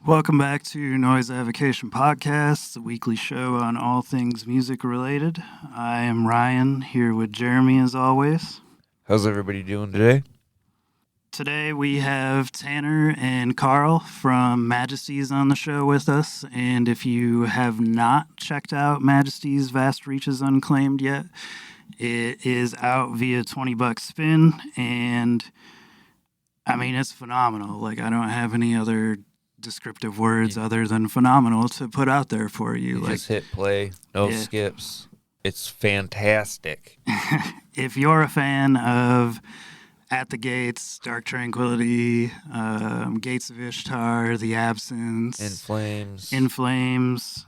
Welcome back to Noise Avocation Podcast, the weekly show on all things music related. I am Ryan, here with Jeremy as always. How's everybody doing today? Today we have Tanner and Carl from Majesties on the show with us, and if you have not checked out Majesties' Vast Reaches Unclaimed yet, it is out via $20 spin, and I mean, it's phenomenal. Like, I don't have any other descriptive words other than phenomenal to put out there for you. Just hit play, no skips. It's fantastic. If you're a fan of At the Gates, Dark Tranquility, Gates of Ishtar, The Absence, In Flames,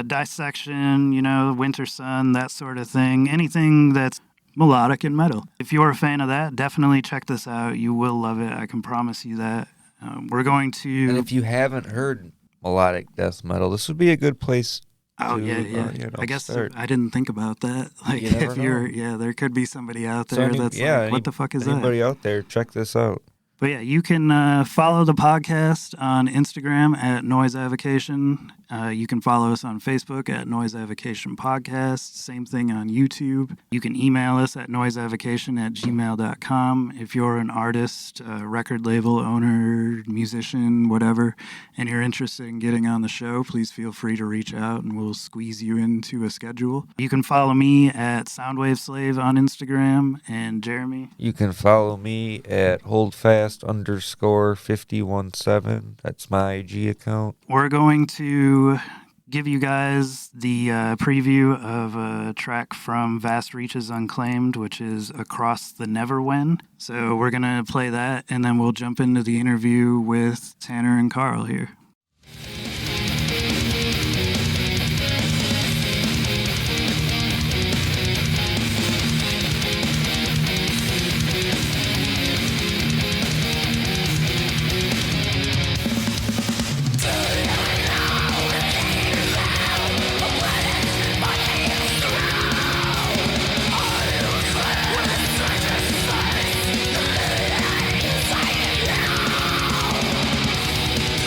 Dissection, Winter Sun, that sort of thing, anything that's melodic and metal. If you're a fan of that, definitely check this out. You will love it. I can promise you that. We're going to... And if you haven't heard melodic death metal, this would be a good place to, I guess start. I didn't think about that. Like, if you're... there could be somebody out there that's like, what the fuck is that? Anybody out there, check this out. But yeah, you can follow the podcast on Instagram at Noise Avocation. You can follow us on Facebook at Noise Avocation Podcast. Same thing on YouTube. You can email us at noiseavocation@gmail.com. If you're an artist, record label owner, musician, whatever, and you're interested in getting on the show, please feel free to reach out and we'll squeeze you into a schedule. You can follow me at Soundwave Slave on Instagram. And Jeremy? You can follow me at holdfast_517. That's my IG account. We're going to give you guys the preview of a track from Vast Reaches Unclaimed, which is Across the Neverwhen. So we're going to play that, and then we'll jump into the interview with Tanner and Carl here.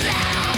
Down.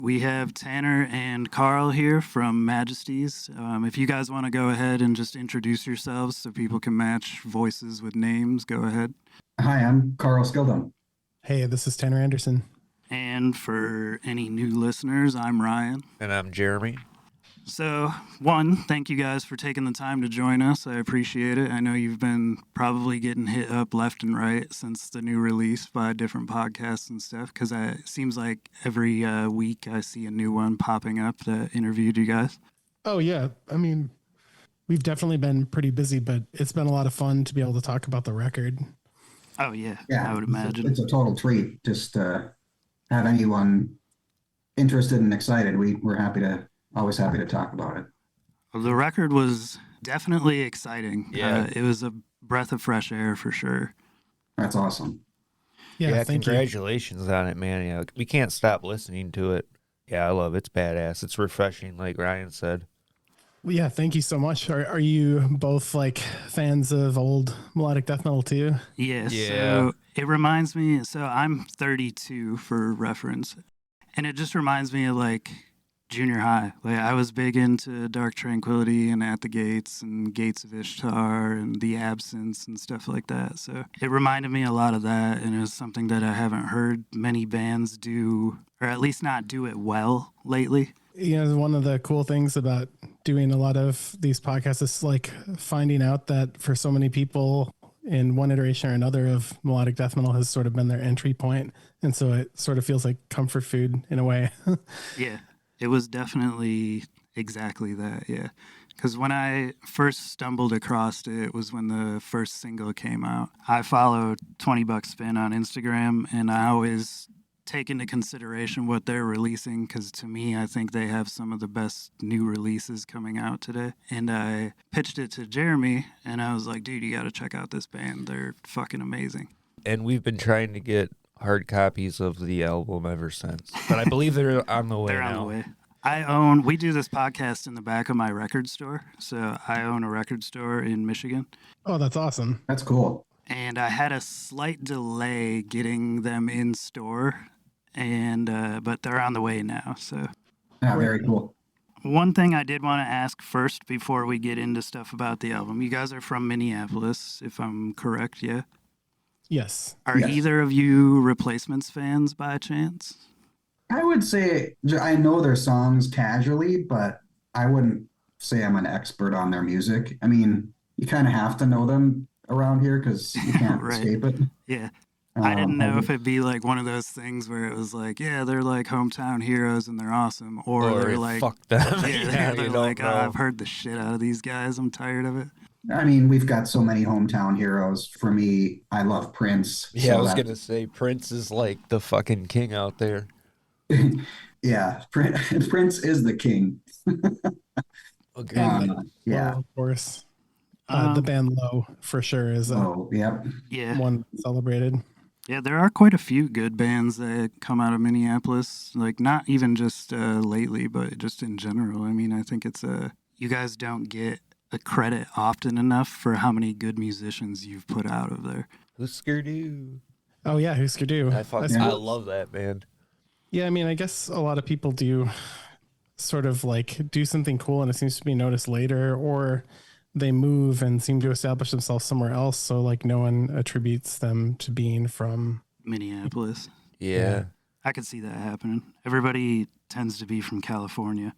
We have Tanner and Carl here from Majesties. If you guys want to go ahead and just introduce yourselves so people can match voices with names, go ahead. Hi, I'm Carl Skildum. Hey, this is Tanner Anderson. And for any new listeners, I'm Ryan. And I'm Jeremy. So, one, thank you guys for taking the time to join us. I appreciate it. I know you've been probably getting hit up left and right since the new release by different podcasts and stuff, because it seems like every week I see a new one popping up that interviewed you guys. Oh, yeah. I mean, we've definitely been pretty busy, but it's been a lot of fun to be able to talk about the record. Oh, yeah, I would imagine. It's a total treat just to have anyone interested and excited. We're always happy to talk about it. Well, the record was definitely exciting. Yeah. It was a breath of fresh air for sure. That's awesome. Yeah, thank you. Congratulations on it, man. Yeah, we can't stop listening to it. Yeah, I love it. It's badass. It's refreshing, like Ryan said. Well, yeah, thank you so much. Are you both like fans of old melodic death metal too? Yeah, Yeah. so it reminds me, so I'm 32 for reference, and it just reminds me of like junior high. Like I was big into Dark Tranquility and At the Gates and Gates of Ishtar and The Absence and stuff like that. So it reminded me a lot of that, and it was something that I haven't heard many bands do, or at least not do it well lately. You know, one of the cool things about doing a lot of these podcasts is like finding out that for so many people in one iteration or another of melodic death metal has sort of been their entry point. And so it sort of feels like comfort food in a way. Yeah. It was definitely exactly that, yeah. Because when I first stumbled across it was when the first single came out. I follow 20 Bucks Spin on Instagram, and I always take into consideration what they're releasing, because to me, I think they have some of the best new releases coming out today. And I pitched it to Jeremy, and I was like, dude, you got to check out this band. They're fucking amazing. And we've been trying to get hard copies of the album ever since. But I believe they're on the way They're now. on the way. We do this podcast in the back of my record store. So I own a record store in Michigan. Oh, that's awesome. That's cool. And I had a slight delay getting them in store, but they're on the way now. So Yeah, very cool. one thing I did want to ask first before we get into stuff about the album. You guys are from Minneapolis, if I'm correct, yeah? Yes. Are Yes. either of you Replacements fans by chance? I would say I know their songs casually, but I wouldn't say I'm an expert on their music. I mean, you kind of have to know them around here because you can't Right. escape it. Yeah. I didn't know I- if it'd be like one of those things where it was like, yeah, they're like hometown heroes and they're awesome. Or they're like, fuck them. yeah, they're you like, don't oh, know. I've heard the shit out of these guys. I'm tired of it. I mean, we've got so many hometown heroes. For me, I love Prince. Yeah, so I was that- gonna say Prince is like the fucking king out there. Yeah, Prince is the king. Okay. Yeah. Well, of course. The Um, band Low for sure is Oh, yep. Yeah. one celebrated. Yeah, there are quite a few good bands that come out of Minneapolis. Like, not even just lately, but just in general. I mean, I think it's you guys don't get a credit often enough for how many good musicians you've put out of there. Husker Du. Oh yeah, Husker Du. I love that band. Yeah, I mean, I guess a lot of people do sort of like do something cool and it seems to be noticed later, or they move and seem to establish themselves somewhere else. So like no one attributes them to being from. Minneapolis. Yeah. I could see that happening. Everybody tends to be from California.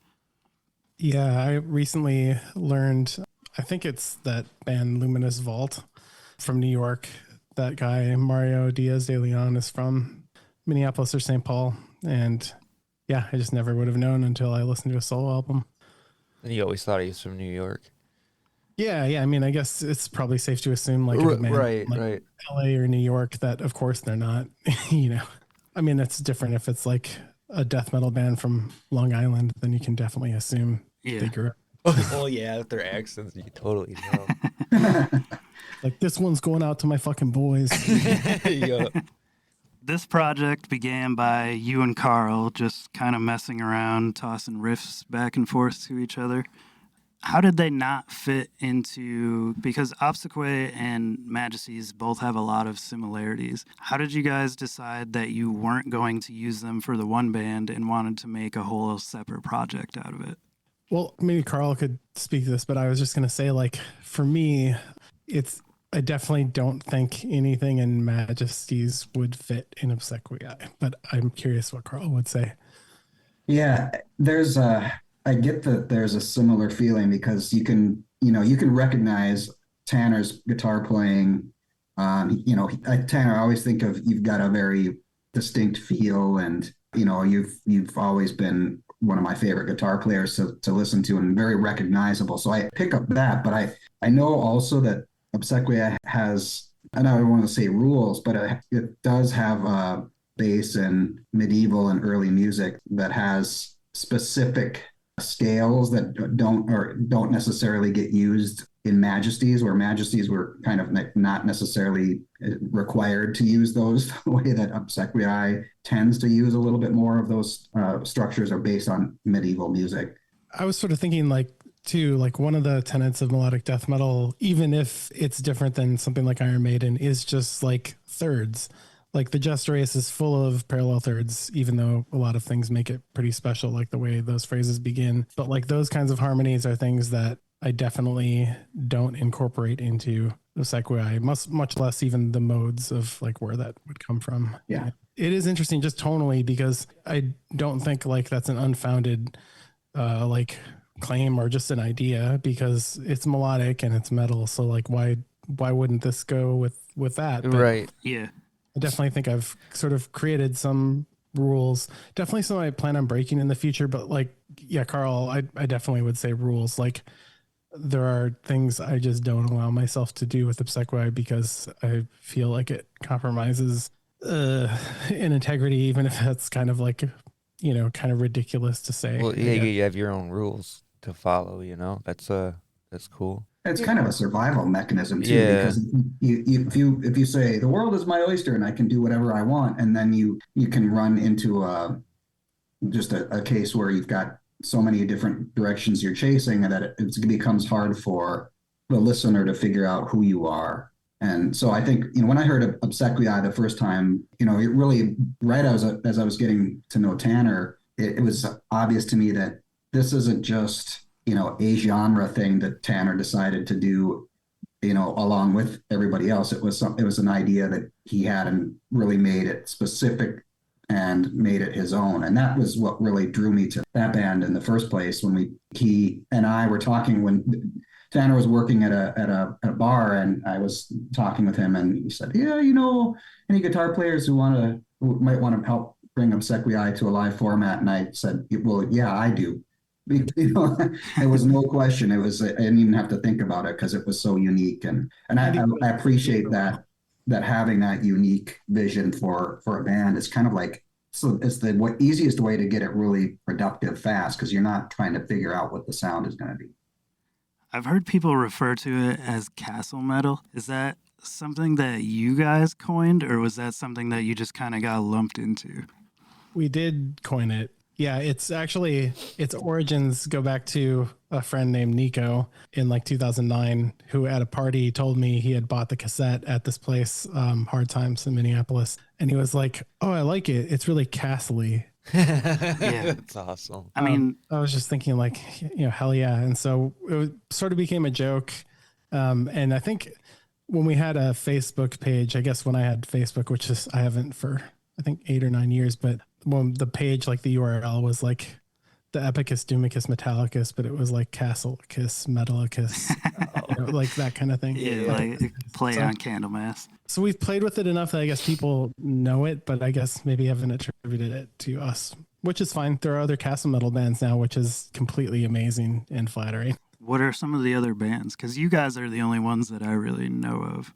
Yeah, I recently learned, I think it's that band Luminous Vault from New York. That guy, Mario Diaz de Leon, is from Minneapolis or St. Paul. And yeah, I just never would have known until I listened to a solo album. And you always thought he was from New York. Yeah. I mean, I guess it's probably safe to assume like if a band Right, like right. LA or New York that of course they're not, you know. I mean, it's different if it's like a death metal band from Long Island, then you can definitely assume Yeah. they grew up. Oh yeah, with their accents, you totally know. Like this one's going out to my fucking boys. Yeah. This project began by you and Carl just kind of messing around, tossing riffs back and forth to each other. How did they not fit into, because Obsequiae and Majesties both have a lot of similarities. How did you guys decide that you weren't going to use them for the one band and wanted to make a whole separate project out of it? Well, maybe Carl could speak to this, but I was just going to say, like, for me, I definitely don't think anything in Majesties would fit in Obsequiae, but I'm curious what Carl would say. Yeah, I get that there's a similar feeling because you can recognize Tanner's guitar playing. Tanner, I always think of, you've got a very distinct feel, and you've always been one of my favorite guitar players to listen to, and very recognizable. So I pick up that, but I know also that Obsequiae has, and I don't want to say rules, but it does have a base in medieval and early music that has specific scales that don't necessarily get used in Majesties, where Majesties were kind of not necessarily required to use those the way that Obsequiae tends to use a little bit more of those structures are based on medieval music. I was sort of thinking, like, too, like, one of the tenets of melodic death metal, even if it's different than something like Iron Maiden, is just like thirds. Like, the Jester Race is full of parallel thirds, even though a lot of things make it pretty special, like the way those phrases begin. But like, those kinds of harmonies are things that I definitely don't incorporate into Obsequiae, much less even the modes of like where that would come from. Yeah. It is interesting just tonally, because I don't think like that's an unfounded like claim or just an idea, because it's melodic and it's metal. So like, why wouldn't this go with that? But Right. Yeah. I definitely think I've sort of created some rules, definitely some I plan on breaking in the future, but like, yeah, Carl, I definitely would say rules. Like, there are things I just don't allow myself to do with Obsequiae because I feel like it compromises in integrity, even if that's kind of like, kind of ridiculous to say. Well, yeah, you have your own rules to follow, that's cool. It's kind of a survival mechanism too, Yeah. because if you say the world is my oyster and I can do whatever I want, and then you can run into a case where you've got so many different directions you're chasing that it becomes hard for the listener to figure out who you are. And so I think, when I heard of Obsequiae the first time, it really, right as I was getting to know Tanner, it was obvious to me that this isn't just, a genre thing that Tanner decided to do, along with everybody else. It was an idea that he had and really made it specific and made it his own. And that was what really drew me to that band in the first place. When he and I were talking, when Tanner was working at a bar, and I was talking with him, and he said, yeah, any guitar players who might want to help bring Obsequiae to a live format. And I said, well, yeah, I do. It was no question. I didn't even have to think about it because it was so unique. And I appreciate that having that unique vision for a band is kind of like, so it's the easiest way to get it really productive fast, because you're not trying to figure out what the sound is going to be. I've heard people refer to it as castle metal. Is that something that you guys coined, or was that something that you just kind of got lumped into? We did coin it. Yeah, its origins go back to a friend named Nico in like 2009, who at a party told me he had bought the cassette at this place, Hard Times in Minneapolis. And he was like, oh, I like it. It's really castle-y. Yeah. That's awesome. I mean, I was just thinking like, hell yeah. And so it sort of became a joke. And I think when we had a Facebook page, I guess when I had Facebook, which is, I haven't for, I think 8 or 9 years, but when the page, like the URL was like the Epicus, Doomicus, Metallicus, but it was like Castlecus, Metallicus, like that kind of thing. yeah, like play on Candlemass. So we've played with it enough that I guess people know it, but I guess maybe haven't attributed it to us, which is fine. There are other castle metal bands now, which is completely amazing and flattering. What are some of the other bands? Because you guys are the only ones that I really know of.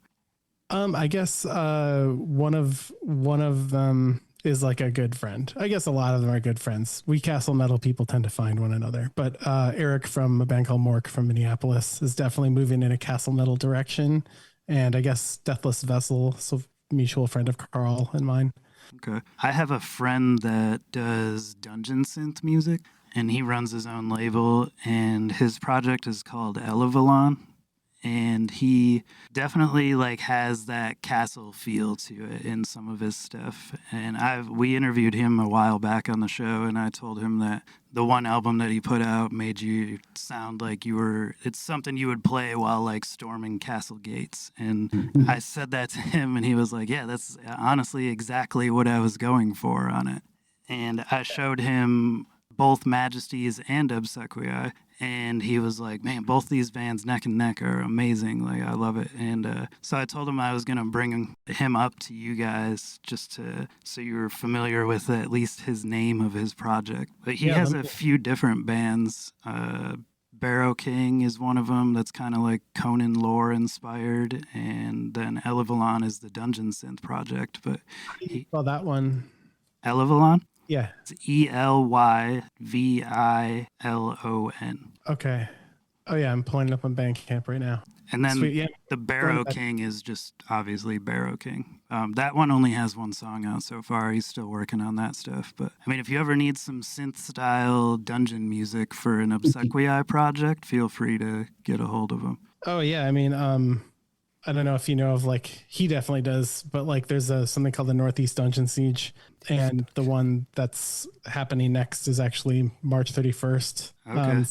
I guess one of them is like a good friend. I guess a lot of them are good friends. We castle metal people tend to find one another, but Eric from a band called Mork from Minneapolis is definitely moving in a castle metal direction. And I guess Deathless Vessel, so mutual friend of Carl and mine. Okay. I have a friend that does dungeon synth music, and he runs his own label, and his project is called Elevalon. And he definitely like has that castle feel to it in some of his stuff. And we interviewed him a while back on the show, and I told him that the one album that he put out made you sound like it's something you would play while like storming castle gates. And I said that to him, and he was like, yeah, that's honestly exactly what I was going for on it. And I showed him both Majesties and Obsequiae, and he was like, man, both these bands neck and neck are amazing. Like, I love it. And so I told him I was going to bring him up to you guys so you were familiar with at least his name of his project. But he has a few different bands. Barrow King is one of them that's kind of like Conan lore inspired. And then Elevalon is the Dungeon Synth project. But that one. Elevalon? Yeah. It's Elyvilon. Okay. Oh, yeah. I'm pulling it up on Bandcamp right now. And then Sweet, yeah. the Barrow King is just obviously Barrow King. That one only has one song out so far. He's still working on that stuff. But, I mean, if you ever need some synth-style dungeon music for an Obsequiae project, feel free to get a hold of him. Oh, yeah. I mean, I don't know if you know of, like, he definitely does, but like there's something called the Northeast Dungeon Siege, and the one that's happening next is actually March 31st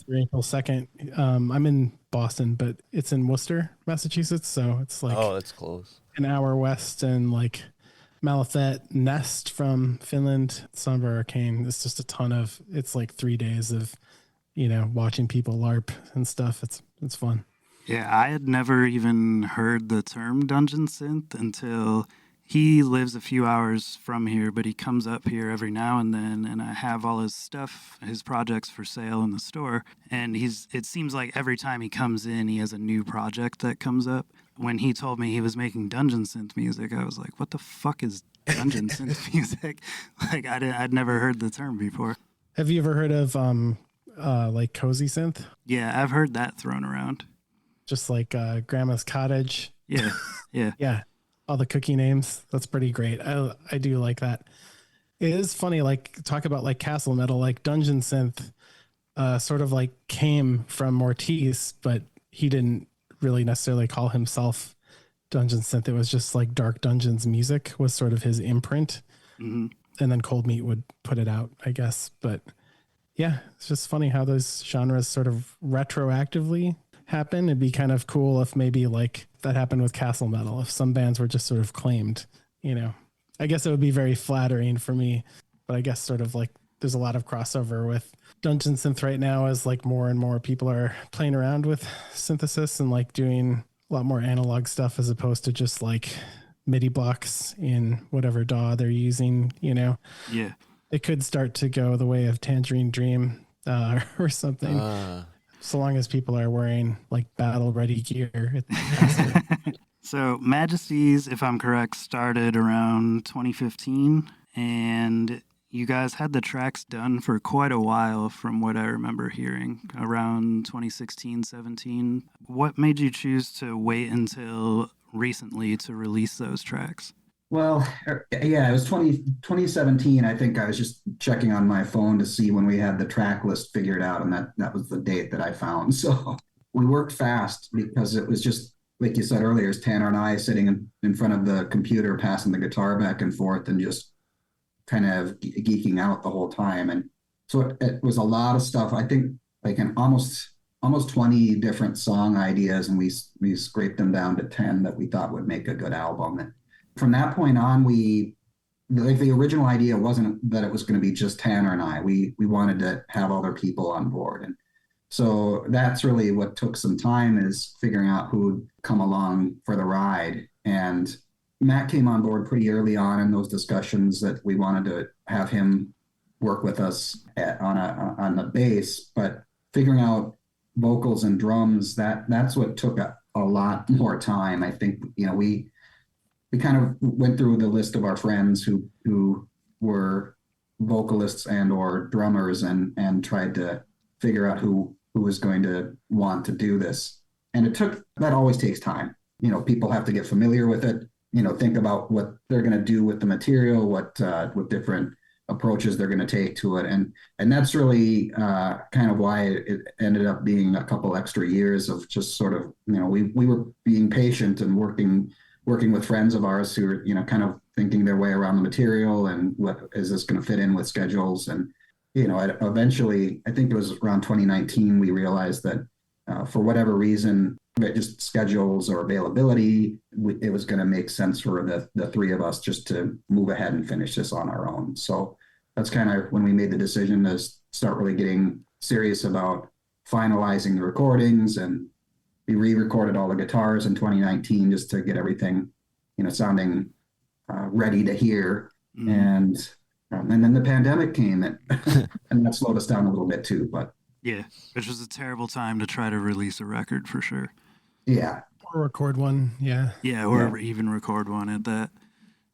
through April 2nd. I'm in Boston, but it's in Worcester, Massachusetts, so it's like that's close. An hour west, and like Malethet Nest from Finland, Somber Arcane. It's just it's like 3 days of, watching people LARP and stuff. It's fun. Yeah, I had never even heard the term dungeon synth until he lives a few hours from here, but he comes up here every now and then, and I have all his stuff, his projects for sale in the store. And it seems like every time he comes in, he has a new project that comes up. When he told me he was making dungeon synth music, I was like, what the fuck is dungeon synth music? Like, I'd never heard the term before. Have you ever heard of like cozy synth? Yeah, I've heard that thrown around. Just like Grandma's Cottage. Yeah. Yeah. All the cookie names. That's pretty great. I do like that. It is funny, like talk about like castle metal, like dungeon synth sort of like came from Mortiz, but he didn't really necessarily call himself dungeon synth. It was just like Dark Dungeons music was sort of his imprint. Mm-hmm. And then Cold Meat would put it out, I guess. But yeah, it's just funny how those genres sort of retroactively happen. It'd be kind of cool if maybe like that happened with castle metal, if some bands were just sort of claimed, I guess it would be very flattering for me, but I guess sort of like there's a lot of crossover with dungeon synth right now as like more and more people are playing around with synthesis and like doing a lot more analog stuff as opposed to just like MIDI blocks in whatever DAW they're using, Yeah. It could start to go the way of Tangerine Dream or something. So long as people are wearing like battle ready gear. So Majesties, if I'm correct, started around 2015, and you guys had the tracks done for quite a while from what I remember hearing, around 2016, 17. What made you choose to wait until recently to release those tracks? Well, yeah, it was 2017. I think I was just checking on my phone to see when we had the track list figured out, and that was the date that I found. So we worked fast because it was just, like you said earlier, it's Tanner and I sitting in front of the computer, passing the guitar back and forth and just kind of geeking out the whole time. And so it was a lot of stuff. I think like an almost 20 different song ideas, and we scraped them down to 10 that we thought would make a good album. And from that point on, the original idea wasn't that it was going to be just Tanner and I. We wanted to have other people on board. And so that's really what took some time, is figuring out who would come along for the ride. And Matt came on board pretty early on in those discussions that we wanted to have him work with us on the bass, but figuring out vocals and drums, that's what took a lot more time. I think, we kind of went through the list of our friends who were vocalists and or drummers and tried to figure out who was going to want to do this. And that always takes time. People have to get familiar with it, think about what they're going to do with the material, what different approaches they're going to take to it. And that's really kind of why it ended up being a couple extra years of just sort of, we were being patient and working with friends of ours who were, kind of thinking their way around the material and what is this going to fit in with schedules. And, eventually, I think it was around 2019, we realized that for whatever reason, just schedules or availability, it was going to make sense for the three of us just to move ahead and finish this on our own. So that's kind of when we made the decision to start really getting serious about finalizing the recordings, and we re-recorded all the guitars in 2019 just to get everything, sounding ready to hear. And then the pandemic came and that slowed us down a little bit too, but yeah, which was a terrible time to try to release a record for sure. Yeah. Or record one. Yeah. Yeah, or even record one at that.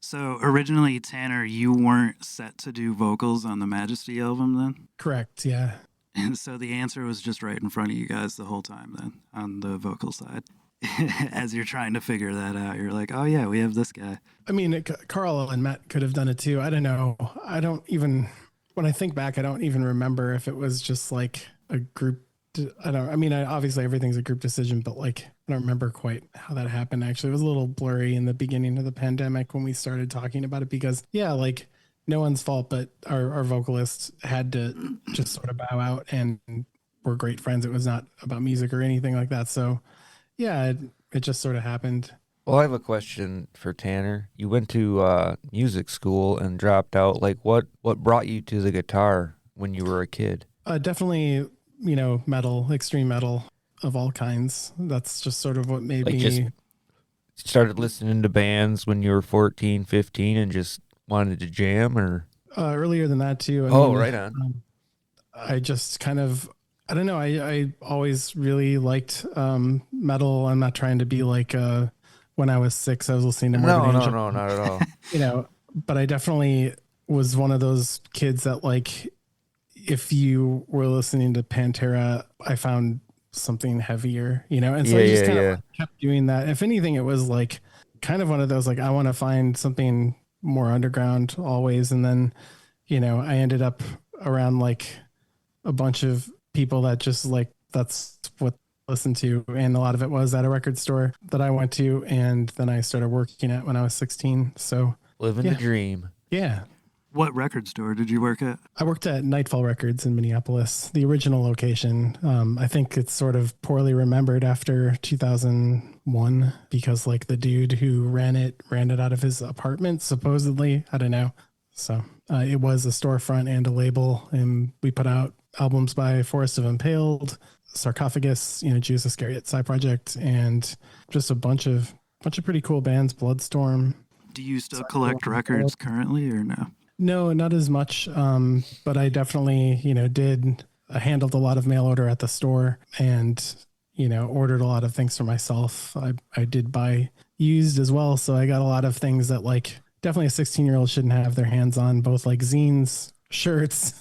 So originally, Tanner, you weren't set to do vocals on the Majesty album then? Correct. Yeah. And so the answer was just right in front of you guys the whole time then on the vocal side. As you're trying to figure that out, you're like, oh yeah, we have this guy. I mean, Carl and Matt could have done it too. I don't know. When I think back, I don't even remember if it was just like a group. Obviously everything's a group decision, but like, I don't remember quite how that happened. Actually, it was a little blurry in the beginning of the pandemic when we started talking about it because like no one's fault, but our vocalist had to just sort of bow out, and we're great friends. It was not about music or anything like that. So yeah, it just sort of happened. Well, I have a question for Tanner. You went to music school and dropped out. Like, what brought you to the guitar when you were a kid? Definitely, metal, extreme metal of all kinds. That's just sort of what made me... Just started listening to bands when you were 14, 15 and just wanted to jam, or? Earlier than that, too. Right on. I just kind of... I don't know. I always really liked metal. I'm not trying to be like when I was 6, I was listening to Morbid Angel. No, not at all. But I definitely was one of those kids that like, if you were listening to Pantera, I found something heavier, and so I just kind of kept doing that. If anything, it was like kind of one of those, like, I want to find something more underground always. And then, I ended up around like a bunch of people that just like, that's what I listened to. And a lot of it was at a record store that I went to. And then I started working at when I was 16. So living the dream. Yeah. What record store did you work at? I worked at Nightfall Records in Minneapolis, the original location. I think it's sort of poorly remembered after 2001 because like the dude who ran it out of his apartment, supposedly. I don't know. So it was a storefront and a label, and we put out albums by Forest of Impaled, Sarcophagus, Judas Iscariot, Side Project, and just a bunch of pretty cool bands, Bloodstorm. Do you still collect records currently or no? No, not as much. But I definitely, handled a lot of mail order at the store and, ordered a lot of things for myself. I did buy used as well. So I got a lot of things that like definitely a 16-year-old shouldn't have their hands on, both like zines, shirts,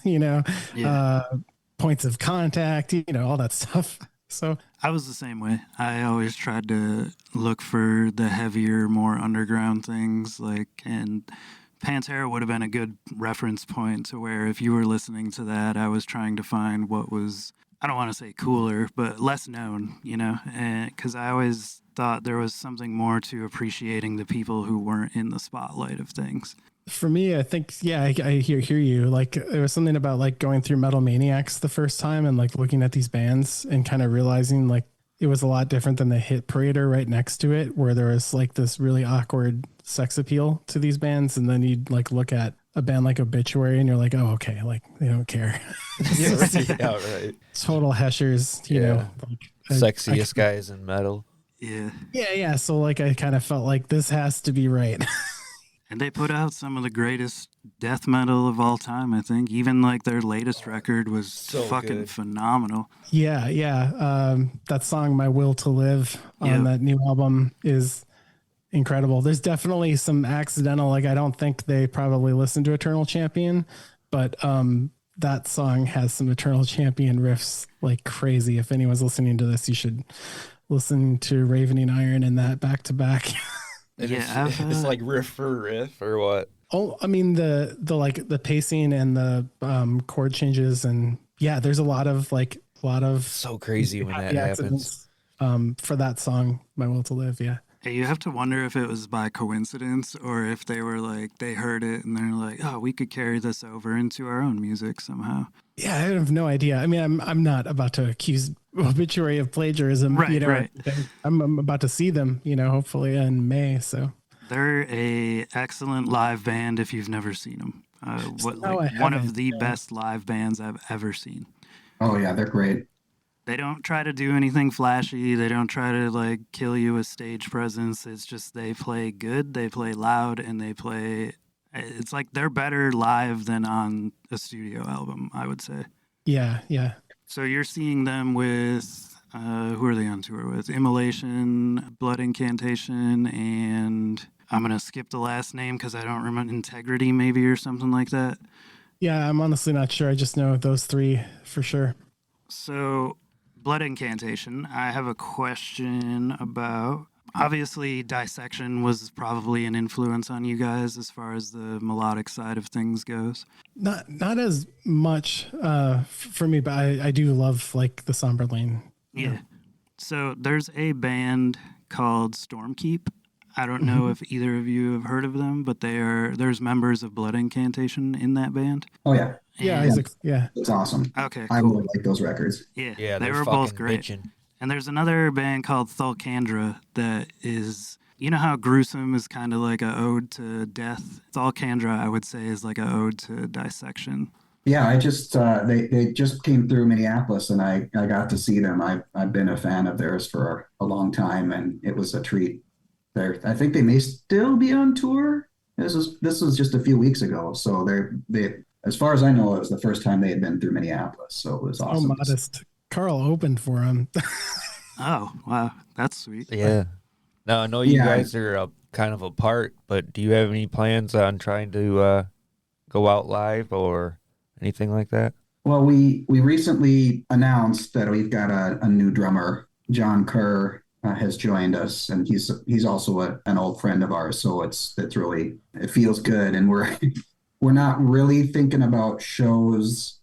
points of contact, all that stuff. So I was the same way. I always tried to look for the heavier, more underground things, and Pantera would have been a good reference point to where if you were listening to that, I was trying to find what was, I don't want to say cooler, but less known, because I always thought there was something more to appreciating the people who weren't in the spotlight of things. For me, I think, I hear you. Like, there was something about like going through Metal Maniacs the first time and like looking at these bands and kind of realizing like it was a lot different than the hit parader right next to it, where there was like this really awkward sex appeal to these bands. And then you'd like look at a band like Obituary and you're like, oh, okay. Like they don't care. Right. Total heshers, like, sexiest guys in metal. Yeah. Yeah. So like, I kind of felt like this has to be right. And they put out some of the greatest death metal of all time, I think. Even like their latest record was so fucking good. Phenomenal. Yeah. That song, My Will to Live, on that new album is incredible. There's definitely some accidental, like I don't think they probably listened to Eternal Champion, but that song has some Eternal Champion riffs like crazy. If anyone's listening to this, you should listen to Ravening Iron and that back to back. It's like riff for riff or what? Oh, I mean the pacing and the chord changes, and yeah, there's a lot of So crazy when that happy happens. accidents for that song, My Will to Live. Yeah. Hey, you have to wonder if it was by coincidence or if they were like, they heard it and they're like, oh, we could carry this over into our own music somehow. Yeah, I have no idea. I mean, I'm not about to accuse Obituary of plagiarism, Right, right. I'm about to see them, hopefully in May. So They're a excellent live band if you've never seen them. No, I One of haven't. the best live bands I've ever seen. Oh yeah, they're great. They don't try to do anything flashy. They don't try to like kill you with stage presence. It's just they play good, they play loud, and they play. It's like they're better live than on a studio album, I would say. Yeah, yeah. So you're seeing them with who are they on tour with? Immolation, Blood Incantation, and I'm gonna skip the last name because I don't remember. Integrity, maybe, or something like that. Yeah, I'm honestly not sure. I just know those three for sure. So, Blood Incantation, I have a question about. Obviously, Dissection was probably an influence on you guys as far as the melodic side of things goes. Not as much for me, but I do love like the Somber Lane. Yeah. So, there's a band called Stormkeep. I don't know if either of you have heard of them, but there's members of Blood Incantation in that band. Oh yeah, Yeah, And- Isaac. Yeah. it's awesome. Okay, I cool. really like those records. Yeah, Yeah, they they're were both fucking great. bitchin'. And there's another band called Thulcandra that is, you know how Gruesome is kind of like an ode to death? Thulcandra, I would say, is like an ode to dissection. Yeah, I just they just came through Minneapolis, and I got to see them. I've been a fan of theirs for a long time, and it was a treat. I think they may still be on tour. This was just a few weeks ago, so they as far as I know, it was the first time they had been through Minneapolis, so it was Oh, awesome. modest. Carl opened for him. Oh, wow. That's sweet. Yeah. Now I know you Yeah. guys are kind of apart, but do you have any plans on trying to go out live or anything like that? Well, we recently announced that we've got a new drummer. John Kerr has joined us, and he's also an old friend of ours. So it's really, it feels good, and we're not really thinking about shows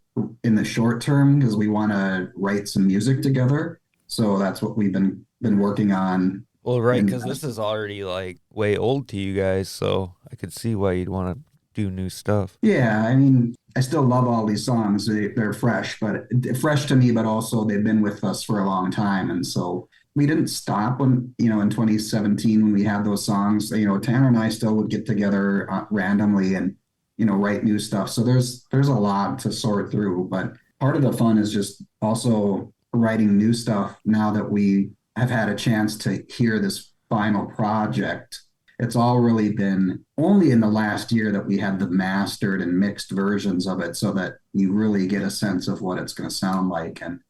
in the short term because we want to write some music together. So that's what we've been working on. Well, right, And- because this is already like way old to you guys, so I could see why you'd want to do new stuff. Yeah, I mean, I still love all these songs. They're fresh, but fresh to me, but also they've been with us for a long time. And so we didn't stop when, in 2017 when we had those songs, Tanner and I still would get together randomly and, write new stuff. So there's a lot to sort through, but part of the fun is just also writing new stuff now that we have had a chance to hear this final project. It's all really been only in the last year that we had the mastered and mixed versions of it so that you really get a sense of what it's going to sound like. And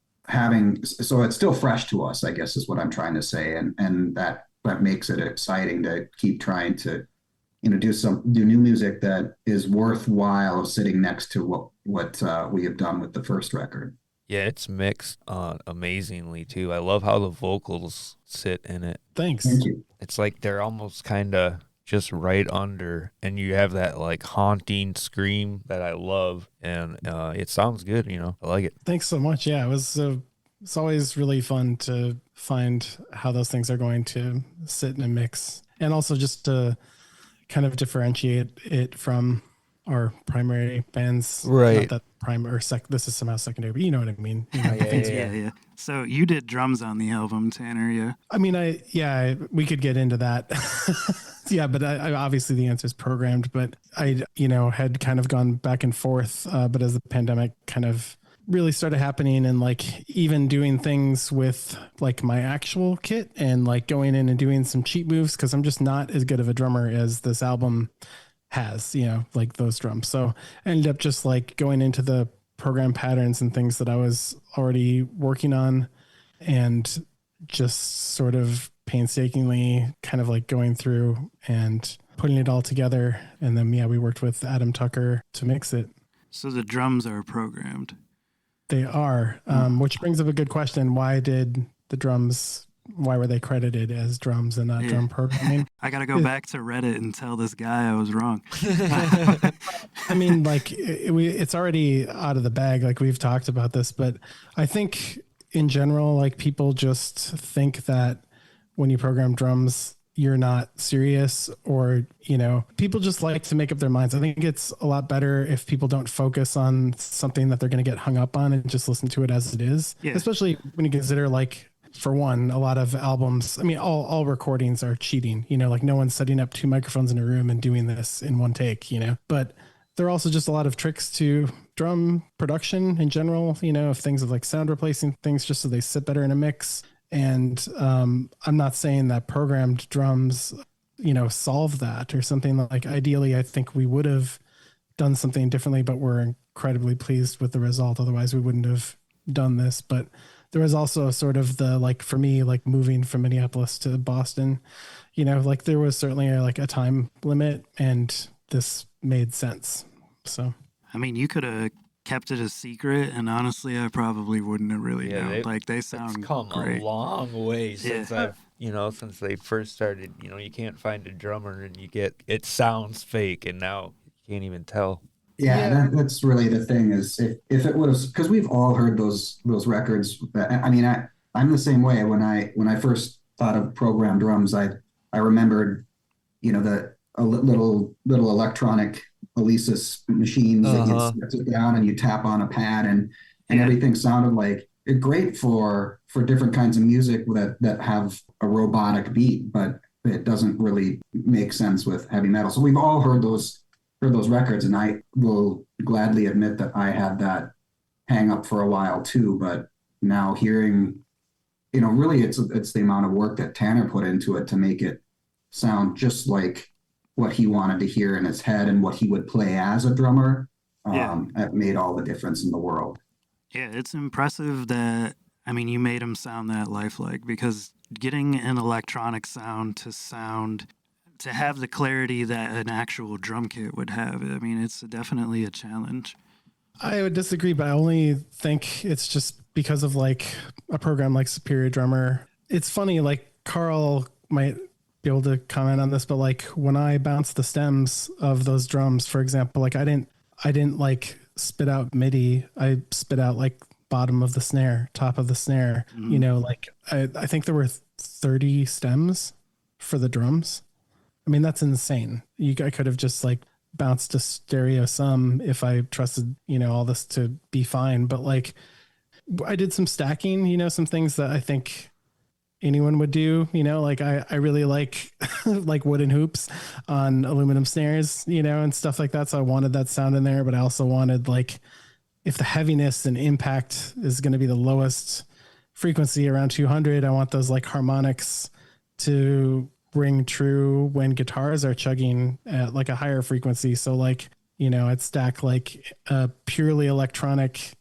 so it's still fresh to us, I guess is what I'm trying to say. And that makes it exciting to keep trying to, do new music that is worthwhile sitting next to what we have done with the first record. Yeah, it's mixed amazingly too. I love how the vocals sit in it. Thanks. Thank you. It's like they're almost kind of just right under, and you have that like haunting scream that I love, and it sounds good. I like it. Thanks so much. Yeah, it's always really fun to find how those things are going to sit in a mix, and also just to kind of differentiate it from our primary bands. Right. Not that this is somehow secondary, but you know what I mean. Yeah. So you did drums on the album, Tanner, yeah? I mean, we could get into that. Yeah, but I obviously the answer is programmed, but I, had kind of gone back and forth. But as the pandemic kind of really started happening and like even doing things with like my actual kit and like going in and doing some cheat moves, because I'm just not as good of a drummer as this album has, like those drums. So I ended up just like going into the program patterns and things that I was already working on and just sort of painstakingly kind of like going through and putting it all together. And then, we worked with Adam Tucker to mix it. So the drums are programmed. They are, which brings up a good question. Why did the drums why were they credited as drums and not Yeah. drum programming? I got to go back to Reddit and tell this guy I was wrong. I mean, like it's already out of the bag. Like we've talked about this, but I think in general, like people just think that when you program drums, you're not serious, or, you know, people just like to make up their minds. I think it's a lot better if people don't focus on something that they're going to get hung up on and just listen to it as it is. Yeah. Especially when you consider, like, for one, a lot of albums, I mean, all recordings are cheating, you know, like no one's setting up 2 microphones in a room and doing this in one take, you know, but there are also just a lot of tricks to drum production in general, you know, of things of like sound replacing things just so they sit better in a mix. And I'm not saying that programmed drums, you know, solve that or something. Like ideally, I think we would have done something differently, but we're incredibly pleased with the result. Otherwise, we wouldn't have done this. But there was also sort of the, like, for me, like moving from Minneapolis to Boston, you know, like there was certainly like a time limit, and this made sense. So, I mean, you could have kept it a secret, and honestly, I probably wouldn't have really known. Like, they sound It's come great. a long way since Yeah. since they first started, you can't find a drummer and it sounds fake, and now you can't even tell. Yeah, that's really the thing, is if it was, because we've all heard those records. I mean, I'm the same way. When I first thought of programmed drums, I remembered, you know, the little electronic Alesis machines that you sit down and you tap on a pad, and everything sounded like great for different kinds of music that have a robotic beat, but it doesn't really make sense with heavy metal. So we've all heard those records, and I will gladly admit that I had that hang up for a while too. But now hearing, you know, really it's the amount of work that Tanner put into it to make it sound just like what he wanted to hear in his head and what he would play as a drummer. That made all the difference in the world. Yeah, it's impressive that, I mean, you made him sound that lifelike, because getting an electronic sound to have the clarity that an actual drum kit would have, I mean, it's definitely a challenge. I would disagree, but I only think it's just because of like a program like Superior Drummer. It's funny, like Carl might be able to comment on this, but like when I bounced the stems of those drums, for example, like I didn't like spit out MIDI. I spit out like bottom of the snare, top of the snare. Mm-hmm. You know, like I think there were 30 stems for the drums. I mean, that's insane. I could have just like bounced a stereo sum if I trusted, you know, all this to be fine. But like I did some stacking, you know, some things that I think anyone would do, you know, like I really like like wooden hoops on aluminum snares, you know, and stuff like that. So I wanted that sound in there, but I also wanted, like, if the heaviness and impact is going to be the lowest frequency around 200, I want those like harmonics to ring true when guitars are chugging at like a higher frequency. So like, you know, I'd stack like a purely electronic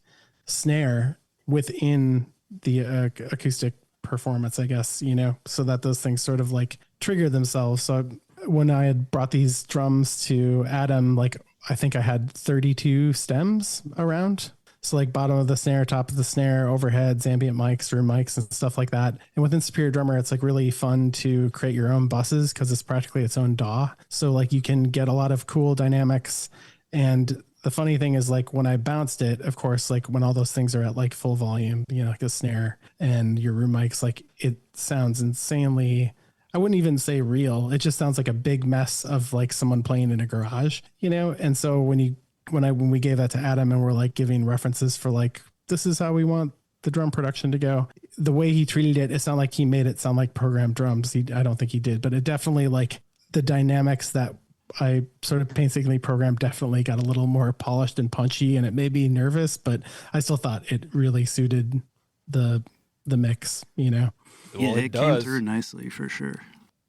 snare within the acoustic performance, I guess, you know, so that those things sort of like trigger themselves. So when I had brought these drums to Adam, like I think I had 32 stems around. So like bottom of the snare, top of the snare, overheads, ambient mics, room mics, and stuff like that. And within Superior Drummer, it's like really fun to create your own buses because it's practically its own DAW. So like you can get a lot of cool dynamics. And the funny thing is, like when I bounced it, of course, like when all those things are at like full volume, you know, like a snare and your room mics, like it sounds insanely, I wouldn't even say real. It just sounds like a big mess of like someone playing in a garage, you know? And so when we gave that to Adam and we're like giving references for like, this is how we want the drum production to go, the way he treated it, it's not like he made it sound like programmed drums. I don't think he did, but it definitely, like, the dynamics that I sort of painstakingly programmed definitely got a little more polished and punchy, and it made me nervous, but I still thought it really suited the mix, you know? Yeah, Well, it came through nicely for sure.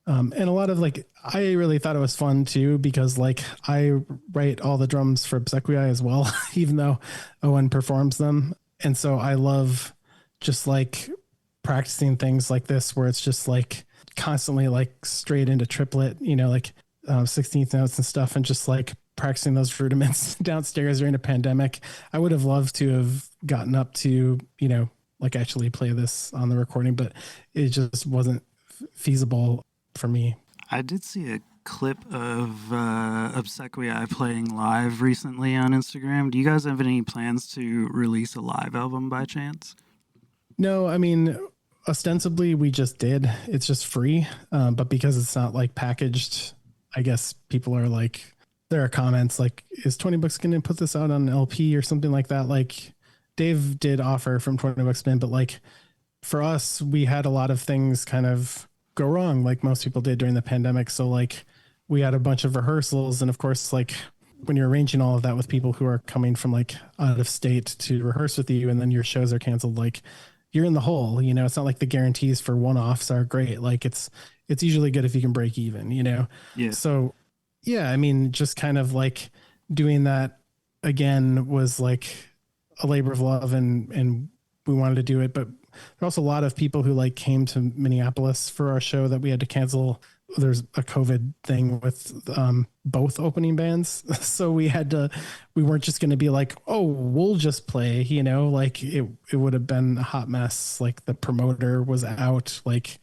And a lot of like, I really thought it was fun too, because like I write all the drums for Obsequiae as well, even though Owen performs them. And so I love just like practicing things like this, where it's just like constantly like straight into triplet, you know, like 16th notes and stuff, and just like practicing those rudiments downstairs during a pandemic. I would have loved to have gotten up to, you know, like actually play this on the recording, but it just wasn't feasible for me. I did see a clip of Obsequiae playing live recently on Instagram. Do you guys have any plans to release a live album by chance? No, I mean, ostensibly we just did. It's just free, but because it's not like packaged, I guess people are like, there are comments like, is $20 going to put this out on LP or something like that? Like Dave did offer from $20 Spin, but like for us, we had a lot of things kind of go wrong, like most people did during the pandemic. So like we had a bunch of rehearsals, and of course, like when you're arranging all of that with people who are coming from like out of state to rehearse with you, and then your shows are canceled, like you're in the hole. You know, it's not like the guarantees for one-offs are great. Like it's usually good if you can break even, you know? Yeah. So yeah, I mean, just kind of like doing that again was like a labor of love, and we wanted to do it. But there are also a lot of people who like came to Minneapolis for our show that we had to cancel. There's a COVID thing with both opening bands. So we weren't just going to be like, oh, we'll just play, you know, like it would have been a hot mess. Like the promoter was out, like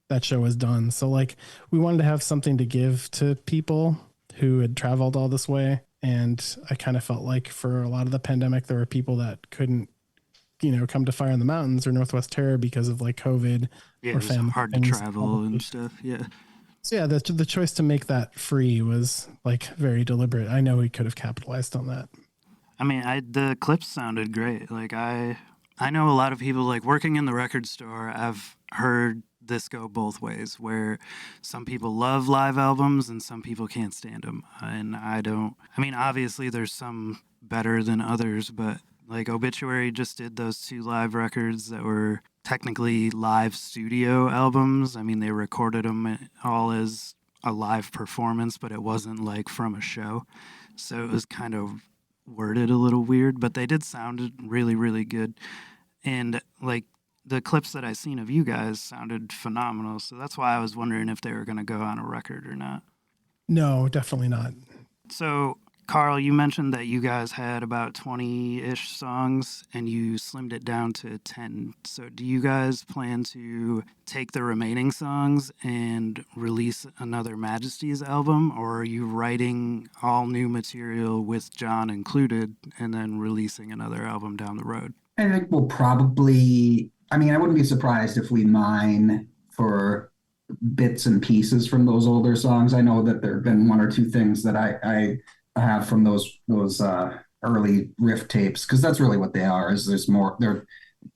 that show was done. So like we wanted to have something to give to people who had traveled all this way. And I kind of felt like for a lot of the pandemic, there were people that couldn't, you know, come to Fire in the Mountains or Northwest Terror because of like COVID. Yeah, or it was hard to travel and stuff. Yeah. So yeah, the choice to make that free was like very deliberate. I know we could have capitalized on that. I mean, the clips sounded great. Like I know a lot of people like working in the record store. I've heard this go both ways, where some people love live albums and some people can't stand them. And I don't. I mean, obviously there's some better than others, but like Obituary just did those 2 live records that were technically live studio albums. I mean, they recorded them all as a live performance, but it wasn't like from a show. So it was kind of worded a little weird, but they did sound really, really good. And like the clips that I seen of you guys sounded phenomenal. So that's why I was wondering if they were going to go on a record or not. No, definitely not. So Carl, you mentioned that you guys had about 20-ish songs and you slimmed it down to 10. So do you guys plan to take the remaining songs and release another Majesties album, or are you writing all new material with John included and then releasing another album down the road? I think we'll probably, I mean, I wouldn't be surprised if we mine for bits and pieces from those older songs. I know that there have been 1 or 2 things that I have from those early riff tapes, because that's really what they are. Is there's more, they're,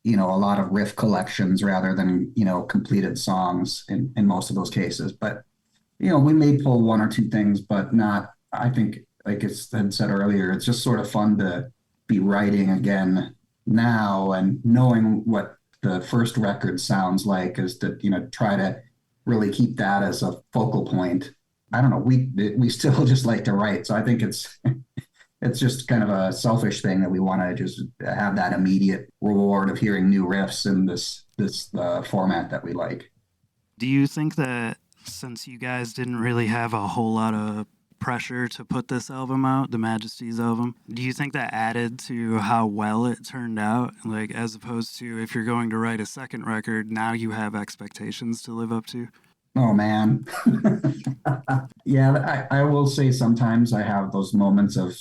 you know, a lot of riff collections rather than, you know, completed songs in most of those cases. But, you know, we may pull 1 or 2 things, but not, I think, like it's had said earlier, it's just sort of fun to be writing again now, and knowing what the first record sounds like is to, you know, try to really keep that as a focal point. I don't know. We still just like to write, so I think it's just kind of a selfish thing that we want to just have that immediate reward of hearing new riffs in this format that we like. Do you think that since you guys didn't really have a whole lot of pressure to put this album out, the Majesties album, do you think that added to how well it turned out? Like, as opposed to if you're going to write a second record, now you have expectations to live up to? Oh man. Yeah, I will say sometimes I have those moments of,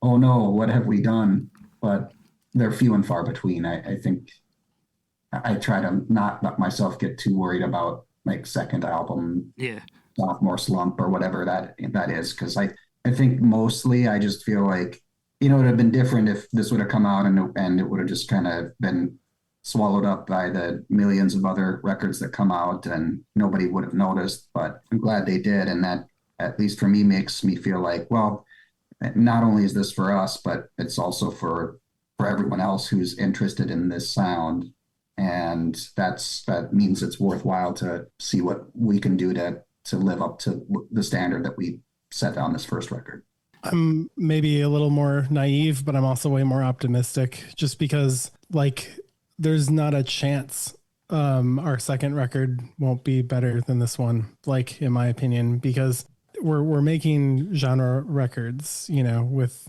oh no, what have we done? But they're few and far between. I think I try to not let myself get too worried about like second album, sophomore slump or whatever that is. Cause I think mostly I just feel like, you know, it would have been different if this would have come out and it would have just kind of been swallowed up by the millions of other records that come out and nobody would have noticed, but I'm glad they did. And that, at least for me, makes me feel like, well, not only is this for us, but it's also for everyone else who's interested in this sound. And that means it's worthwhile to see what we can do to live up to the standard that we set on this first record. I'm maybe a little more naive, but I'm also way more optimistic, just because like there's not a chance our second record won't be better than this one, like in my opinion, because we're making genre records, you know, with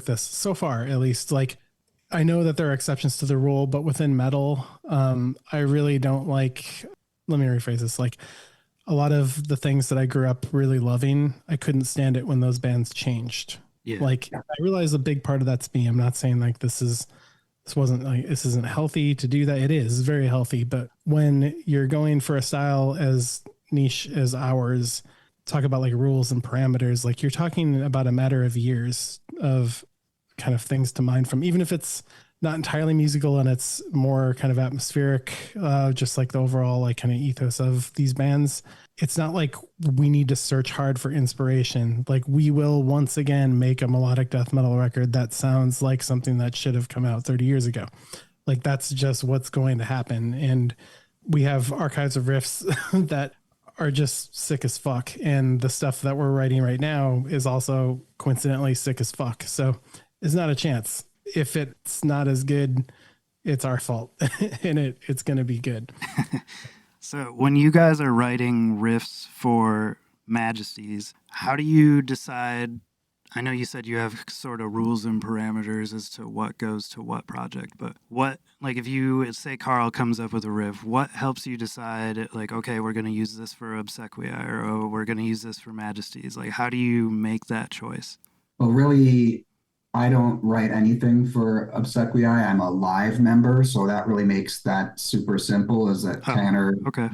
this so far, at least. Like I know that there are exceptions to the rule, but within metal, I really don't like, let me rephrase this. Like a lot of the things that I grew up really loving, I couldn't stand it when those bands changed. Yeah. Like I realize a big part of that's me. I'm not saying like this isn't healthy to do that. It is very healthy. But when you're going for a style as niche as ours, talk about like rules and parameters, like you're talking about a matter of years of kind of things to mine from, even if it's not entirely musical and it's more kind of atmospheric, just like the overall like kind of ethos of these bands. It's not like we need to search hard for inspiration. Like we will once again make a melodic death metal record that sounds like something that should have come out 30 years ago. Like that's just what's going to happen. And we have archives of riffs that are just sick as fuck. And the stuff that we're writing right now is also coincidentally sick as fuck. So it's not a chance. If it's not as good, it's our fault and it's going to be good. So when you guys are writing riffs for Majesties, how do you decide? I know you said you have sort of rules and parameters as to what goes to what project, but what, like if you say Carl comes up with a riff, what helps you decide like, okay, we're going to use this for Obsequiae or oh, we're going to use this for Majesties? Like how do you make that choice? Well, really, I don't write anything for Obsequiae. I'm a live member, so that really makes that super simple. Is that Tanner? Okay.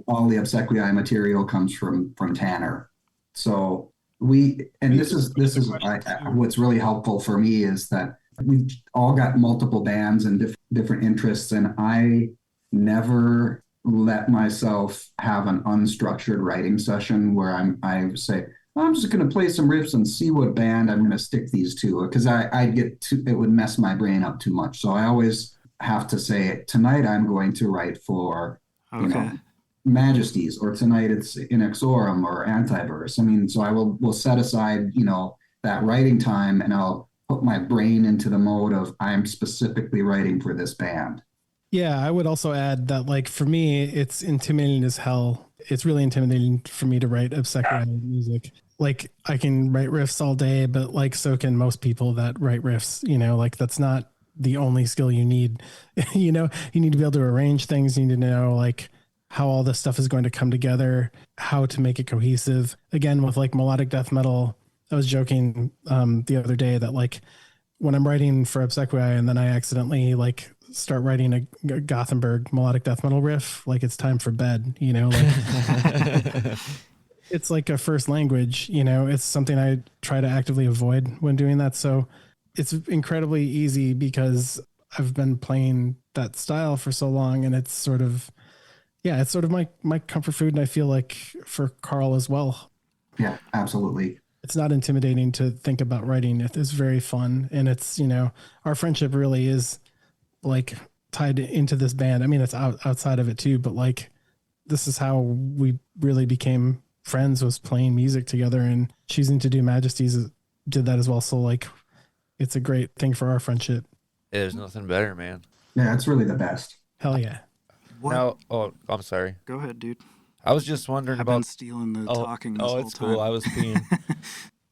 All the Obsequiae material comes from Tanner. So this is what's really helpful for me is that we've all got multiple bands and different interests, and I never let myself have an unstructured writing session where I say, I'm just going to play some riffs and see what band I'm going to stick these to, because it would mess my brain up too much. So I always have to say, tonight I'm going to write for, Majesties, or tonight it's Inexorum or Antiverse. I mean, so we'll set aside, that writing time, and I'll put my brain into the mode of I'm specifically writing for this band. Yeah, I would also add that, like, for me, it's intimidating as hell. It's really intimidating for me to write Obsequiae music. Like, I can write riffs all day, but like, so can most people that write riffs, like that's not the only skill you need. You need to be able to arrange things. You need to know like how all this stuff is going to come together, how to make it cohesive. Again, with like melodic death metal, I was joking the other day that like when I'm writing for Obsequiae and then I accidentally like start writing a Gothenburg melodic death metal riff, like it's time for bed, like it's like a first language, it's something I try to actively avoid when doing that. So it's incredibly easy because I've been playing that style for so long, and it's sort of my comfort food. And I feel like for Carl as well. Yeah, absolutely. It's not intimidating to think about writing. It's very fun. And it's, our friendship really is like tied into this band. I mean, it's outside of it too, but like, this is how we really became friends, was playing music together, and choosing to do Majesties did that as well. So like, it's a great thing for our friendship. There's nothing better, man. Yeah, it's really the best. Hell yeah. Now, I'm sorry. Go ahead, dude. I was just wondering I've about been stealing the talking this whole it's time. cool. I was peeing.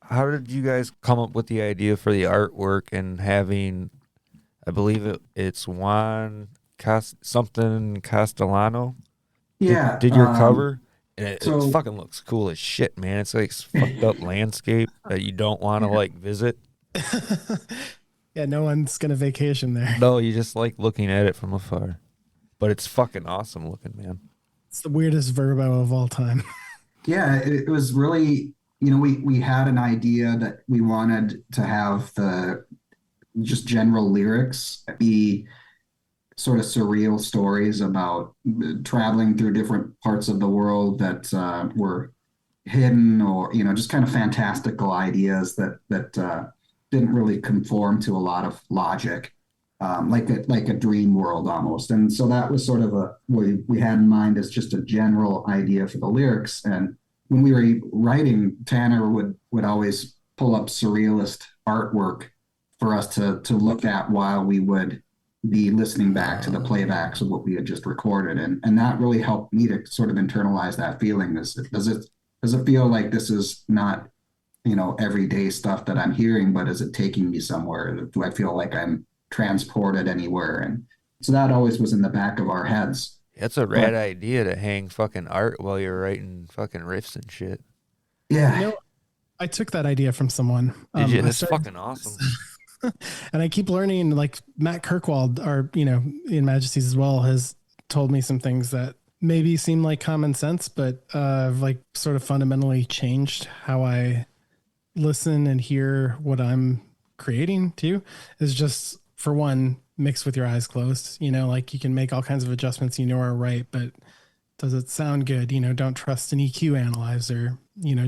How did you guys come up with the idea for the artwork and having, I believe it's Juan something Castellano? Yeah. Did your cover? And it so- fucking looks cool as shit, man. It's like fucked up landscape that you don't want to like visit. Yeah, no one's gonna vacation there. No, you just like looking at it from afar. But it's fucking awesome looking, man. It's the weirdest verbo of all time. Yeah, it was really, we had an idea that we wanted to have the just general lyrics be sort of surreal stories about traveling through different parts of the world that were hidden, or just kind of fantastical ideas that didn't really conform to a lot of logic, like a dream world almost. And so that was sort of what we had in mind as just a general idea for the lyrics. And when we were writing, Tanner would always pull up surrealist artwork for us to look at while we would be listening back to the playbacks of what we had just recorded. And that really helped me to sort of internalize that feeling. Does it feel like this is not, everyday stuff that I'm hearing, but is it taking me somewhere? Do I feel like I'm transport it anywhere. And so that always was in the back of our heads. It's a rad idea to hang fucking art while you're writing fucking riffs and shit. Yeah. You know, I took that idea from someone. Did you? I That's started- fucking awesome. And I keep learning, like Matt Kirkwald, or, in Majesties as well, has told me some things that maybe seem like common sense, but like sort of fundamentally changed how I listen and hear what I'm creating too. Is just, for one, mix with your eyes closed. Like you can make all kinds of adjustments are right, but does it sound good? Don't trust an EQ analyzer,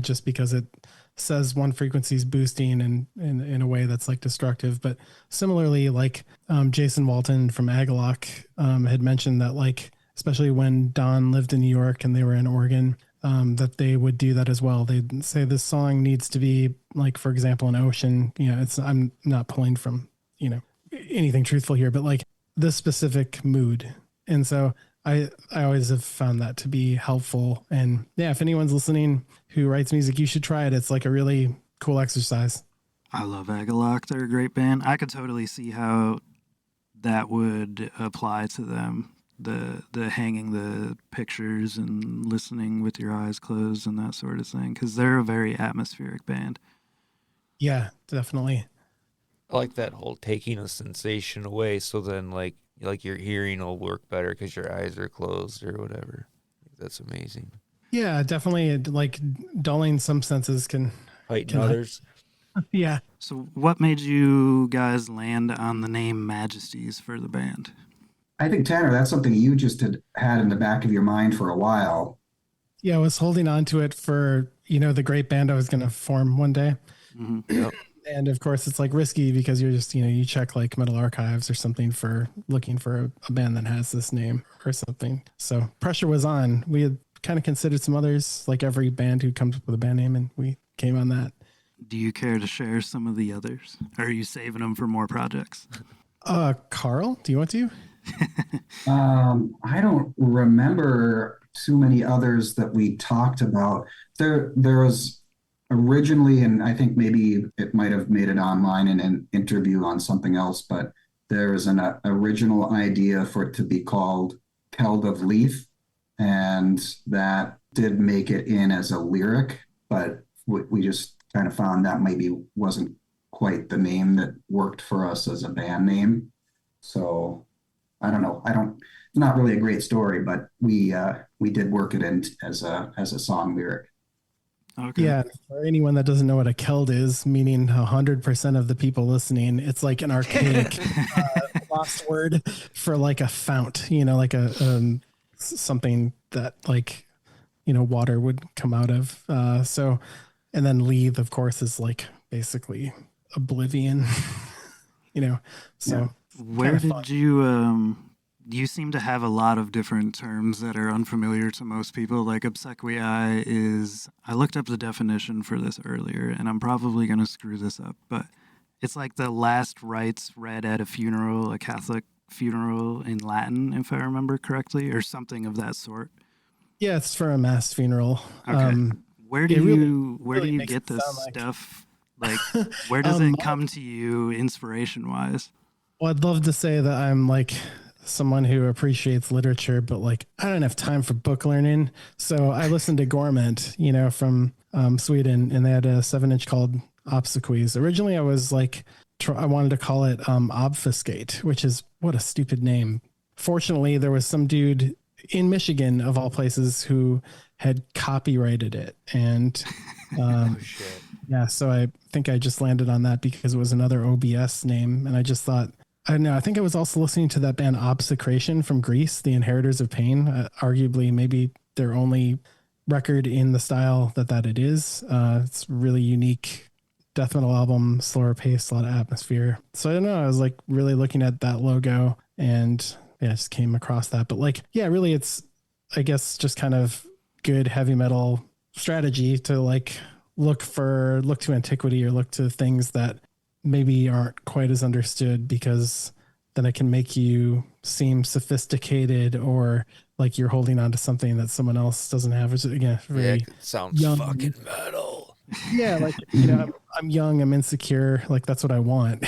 just because it says one frequency is boosting and in a way that's like destructive. But similarly, like Jason Walton from Agalock had mentioned that, like, especially when Don lived in New York and they were in Oregon, that they would do that as well. They'd say this song needs to be, like, for example, an ocean. I'm not pulling from, anything truthful here, but like this specific mood. And so I always have found that to be helpful. And yeah, if anyone's listening who writes music, you should try it. It's like a really cool exercise. I love Agalock. They're a great band. I could totally see how that would apply to them. The hanging the pictures and listening with your eyes closed and that sort of thing, because they're a very atmospheric band. Yeah, definitely. I like that whole taking a sensation away, so then like your hearing will work better because your eyes are closed or whatever. That's amazing. Yeah, definitely. Like dulling some senses can Heighten others. Yeah. So what made you guys land on the name Majesties for the band? I think, Tanner, that's something you just had in the back of your mind for a while. Yeah, I was holding on to it for, the great band I was going to form one day. Mm-hmm. Yep. And of course, it's like risky because you're just, you check like Metal Archives or something for looking for a band that has this name or something. So pressure was on. We had kind of considered some others, like every band who comes up with a band name, and we came on that. Do you care to share some of the others? Or are you saving them for more projects? Carl, do you want to? I don't remember too many others that we talked about. There was originally, and I think maybe it might have made it online in an interview on something else, but there was an original idea for it to be called Keld of Leith, and that did make it in as a lyric, but we just kind of found that maybe wasn't quite the name that worked for us as a band name. So I don't know. It's not really a great story, but we did work it in as a song lyric. Okay. Yeah. For anyone that doesn't know what a Keld is, meaning 100% of the people listening, it's like an archaic lost word for like a fount, like a something that like, water would come out of. And then Leith, of course, is like basically oblivion, so. Yeah. Where did you seem to have a lot of different terms that are unfamiliar to most people. Like Obsequiae is, I looked up the definition for this earlier, and I'm probably going to screw this up, but it's like the last rites read at a funeral, a Catholic funeral in Latin, if I remember correctly, or something of that sort. Yeah, it's for a mass funeral. Okay. Where do you makes get it this sound like- stuff? Like, where does it come to you inspiration-wise? Well, I'd love to say that I'm like someone who appreciates literature, but like I don't have time for book learning. So I listened to Gorment, from Sweden, and they had a 7-inch called Obsequiae. Originally, I was like, I wanted to call it Obfuscate, which is what a stupid name. Fortunately, there was some dude in Michigan, of all places, who had copyrighted it. And Oh shit. yeah, so I think I just landed on that because it was another OBS name. And I just thought, I don't know, I think I was also listening to that band Obsecration from Greece, The Inheritors of Pain, arguably maybe their only record in the style that it is. It's really unique death metal album, slower pace, a lot of atmosphere. So I don't know, I was like really looking at that logo and I just came across that. But like, yeah, really it's, I guess, just kind of good heavy metal strategy to like look to antiquity or look to things that maybe aren't quite as understood, because then it can make you seem sophisticated or like you're holding on to something that someone else doesn't have. Which again, very Yeah, it sounds young. fucking metal. Yeah, like I'm young, I'm insecure, like that's what I want.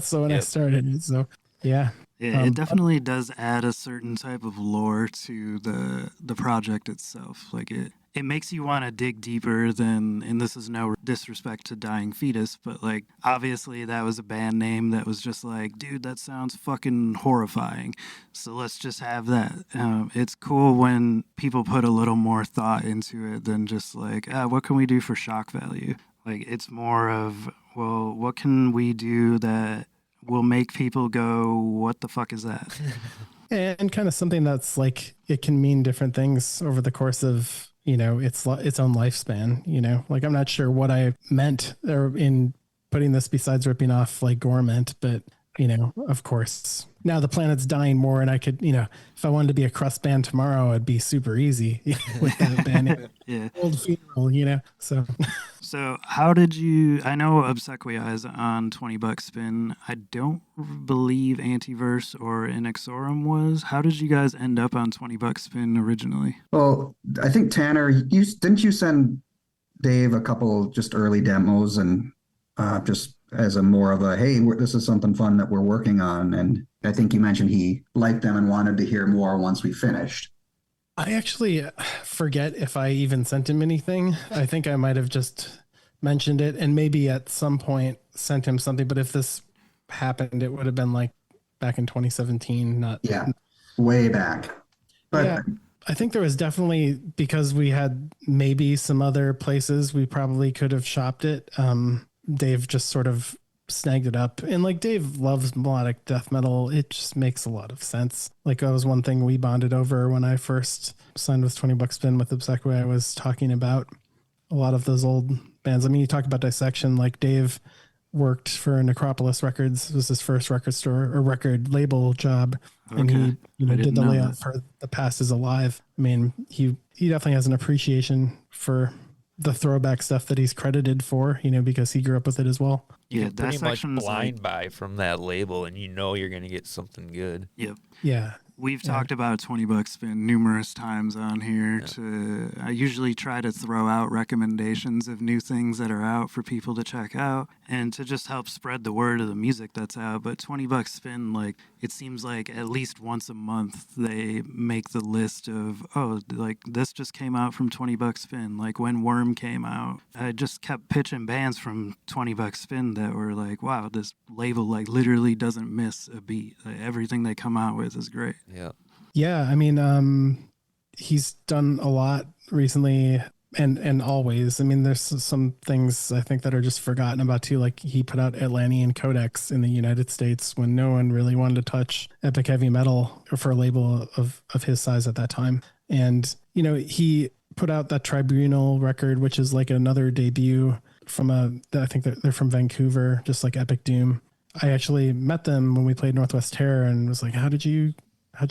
So when I Yep. started, so yeah. Yeah, it definitely does add a certain type of lore to the project itself. Like it makes you want to dig deeper than, and this is no disrespect to Dying Fetus, but like obviously that was a band name that was just like, dude, that sounds fucking horrifying. So let's just have that. It's cool when people put a little more thought into it than just like, what can we do for shock value? Like it's more of, well, what can we do that will make people go, what the fuck is that? And kind of something that's like it can mean different things over the course of its own lifespan. Like I'm not sure what I meant or in putting this besides ripping off like Gorment, but of course now the planet's dying more, and I could if I wanted to be a crust band tomorrow, it'd be super easy with that band. Yeah. Old funeral, so. So how did you, I know Obsequiae is on $20 spin. I don't believe Antiverse or Inexorum was. How did you guys end up on $20 spin originally? Well, I think Tanner, didn't you send Dave a couple just early demos and just as a more of a, hey, this is something fun that we're working on. And I think you mentioned he liked them and wanted to hear more once we finished. I actually forget if I even sent him anything. I think I might have just mentioned it and maybe at some point sent him something. But if this happened, it would have been like back in 2017. Yeah, way back. But yeah, I think there was definitely, because we had maybe some other places we probably could have shopped it. Dave just sort of snagged it up, and like Dave loves melodic death metal. It just makes a lot of sense. Like that was one thing we bonded over when I first signed with $20 spin with Obsequiae. I was talking about a lot of those old bands. I mean, you talk about dissection, like Dave worked for Necropolis Records. It was his first record store or record label job. Okay. And he did the know layout that. for The Past is Alive. I mean, he definitely has an appreciation for the throwback stuff that he's credited for, because he grew up with it as well. Yeah, Pretty much Dissection's blind buy from that label, and you're going to get something good. Yep. Yeah. We've talked about $20 spin numerous times on here. I usually try to throw out recommendations of new things that are out for people to check out and to just help spread the word of the music that's out. But $20 spin, like it seems like at least once a month they make the list of, oh, like this just came out from $20 spin. Like when Worm came out, I just kept pitching bands from $20 spin that were like, wow, this label like literally doesn't miss a beat. Like, everything they come out with is great. Yeah. Yeah. I mean, he's done a lot recently and always. I mean, there's some things I think that are just forgotten about too. Like he put out Atlantean Codex in the United States when no one really wanted to touch epic heavy metal for a label of his size at that time. And, he put out that Tribunal record, which is like another debut from I think they're from Vancouver, just like Epic Doom. I actually met them when we played Northwest Terror and was like, how'd you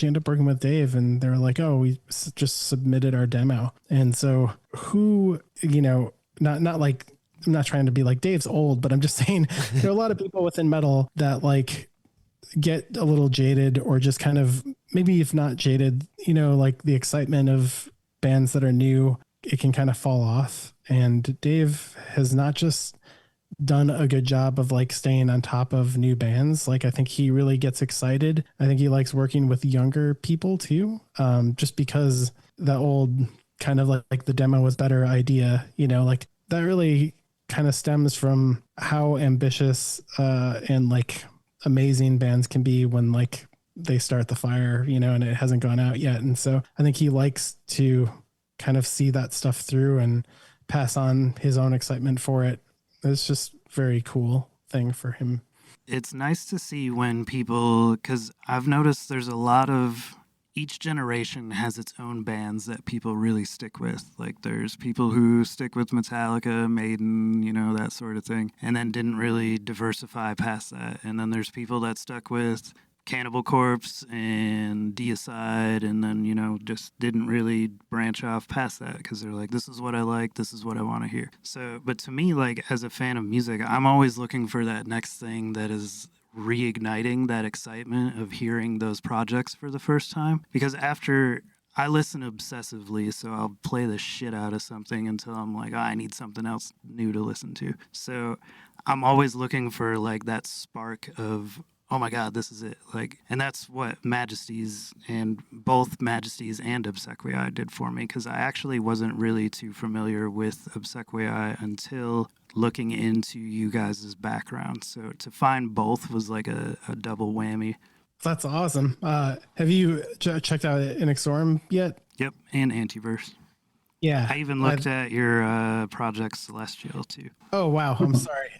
end up working with Dave? And they were like, oh, we just submitted our demo. And so who, not like, I'm not trying to be like Dave's old, but I'm just saying there are a lot of people within metal that like get a little jaded or just kind of, maybe if not jaded, like the excitement of bands that are new, it can kind of fall off. And Dave has not just done a good job of like staying on top of new bands. Like I think he really gets excited. I think he likes working with younger people too. Just because the old kind of like the demo was better idea, like that really kind of stems from how ambitious and like amazing bands can be when like they start the fire, and it hasn't gone out yet. And so I think he likes to kind of see that stuff through and pass on his own excitement for it. It's just very cool thing for him. It's nice to see when people, because I've noticed there's a lot of, each generation has its own bands that people really stick with. Like there's people who stick with Metallica, Maiden, that sort of thing, and then didn't really diversify past that. And then there's people that stuck with Cannibal Corpse and Deicide, and then, just didn't really branch off past that because they're like, this is what I like, this is what I want to hear. So, but to me, like, as a fan of music, I'm always looking for that next thing that is reigniting that excitement of hearing those projects for the first time. Because after I listen obsessively, so I'll play the shit out of something until I'm like, oh, I need something else new to listen to. So I'm always looking for like that spark of, oh my God, this is it. Like, and that's what Majesties and both Majesties and Obsequiae did for me, because I actually wasn't really too familiar with Obsequiae until looking into you guys' background. So to find both was like a double whammy. That's awesome. Have you checked out Inexorum yet? Yep, and Antiverse. Yeah. I even looked at your Project Celestial too. Oh, wow. I'm sorry.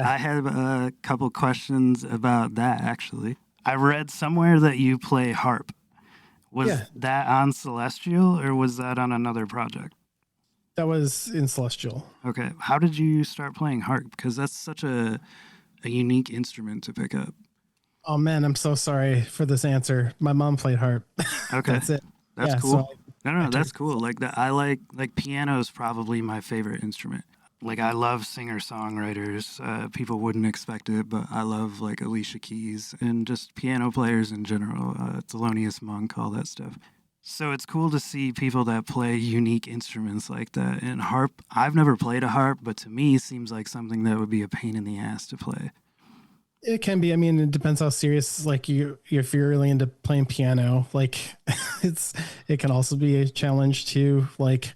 I have a couple questions about that, actually. I read somewhere that you play harp. Was that on Celestial or was that on another project? That was in Celestial. Okay. How did you start playing harp? Because that's such a unique instrument to pick up. Oh, man, I'm so sorry for this answer. My mom played harp. Okay. That's it. That's cool. So No, that's cool. Like that, I like piano is probably my favorite instrument. Like I love singer-songwriters. People wouldn't expect it, but I love like Alicia Keys and just piano players in general. Thelonious Monk, all that stuff. So it's cool to see people that play unique instruments like that. And harp, I've never played a harp, but to me seems like something that would be a pain in the ass to play. it can be. I mean, it depends how serious, like if you're really into playing piano, like it can also be a challenge too. Like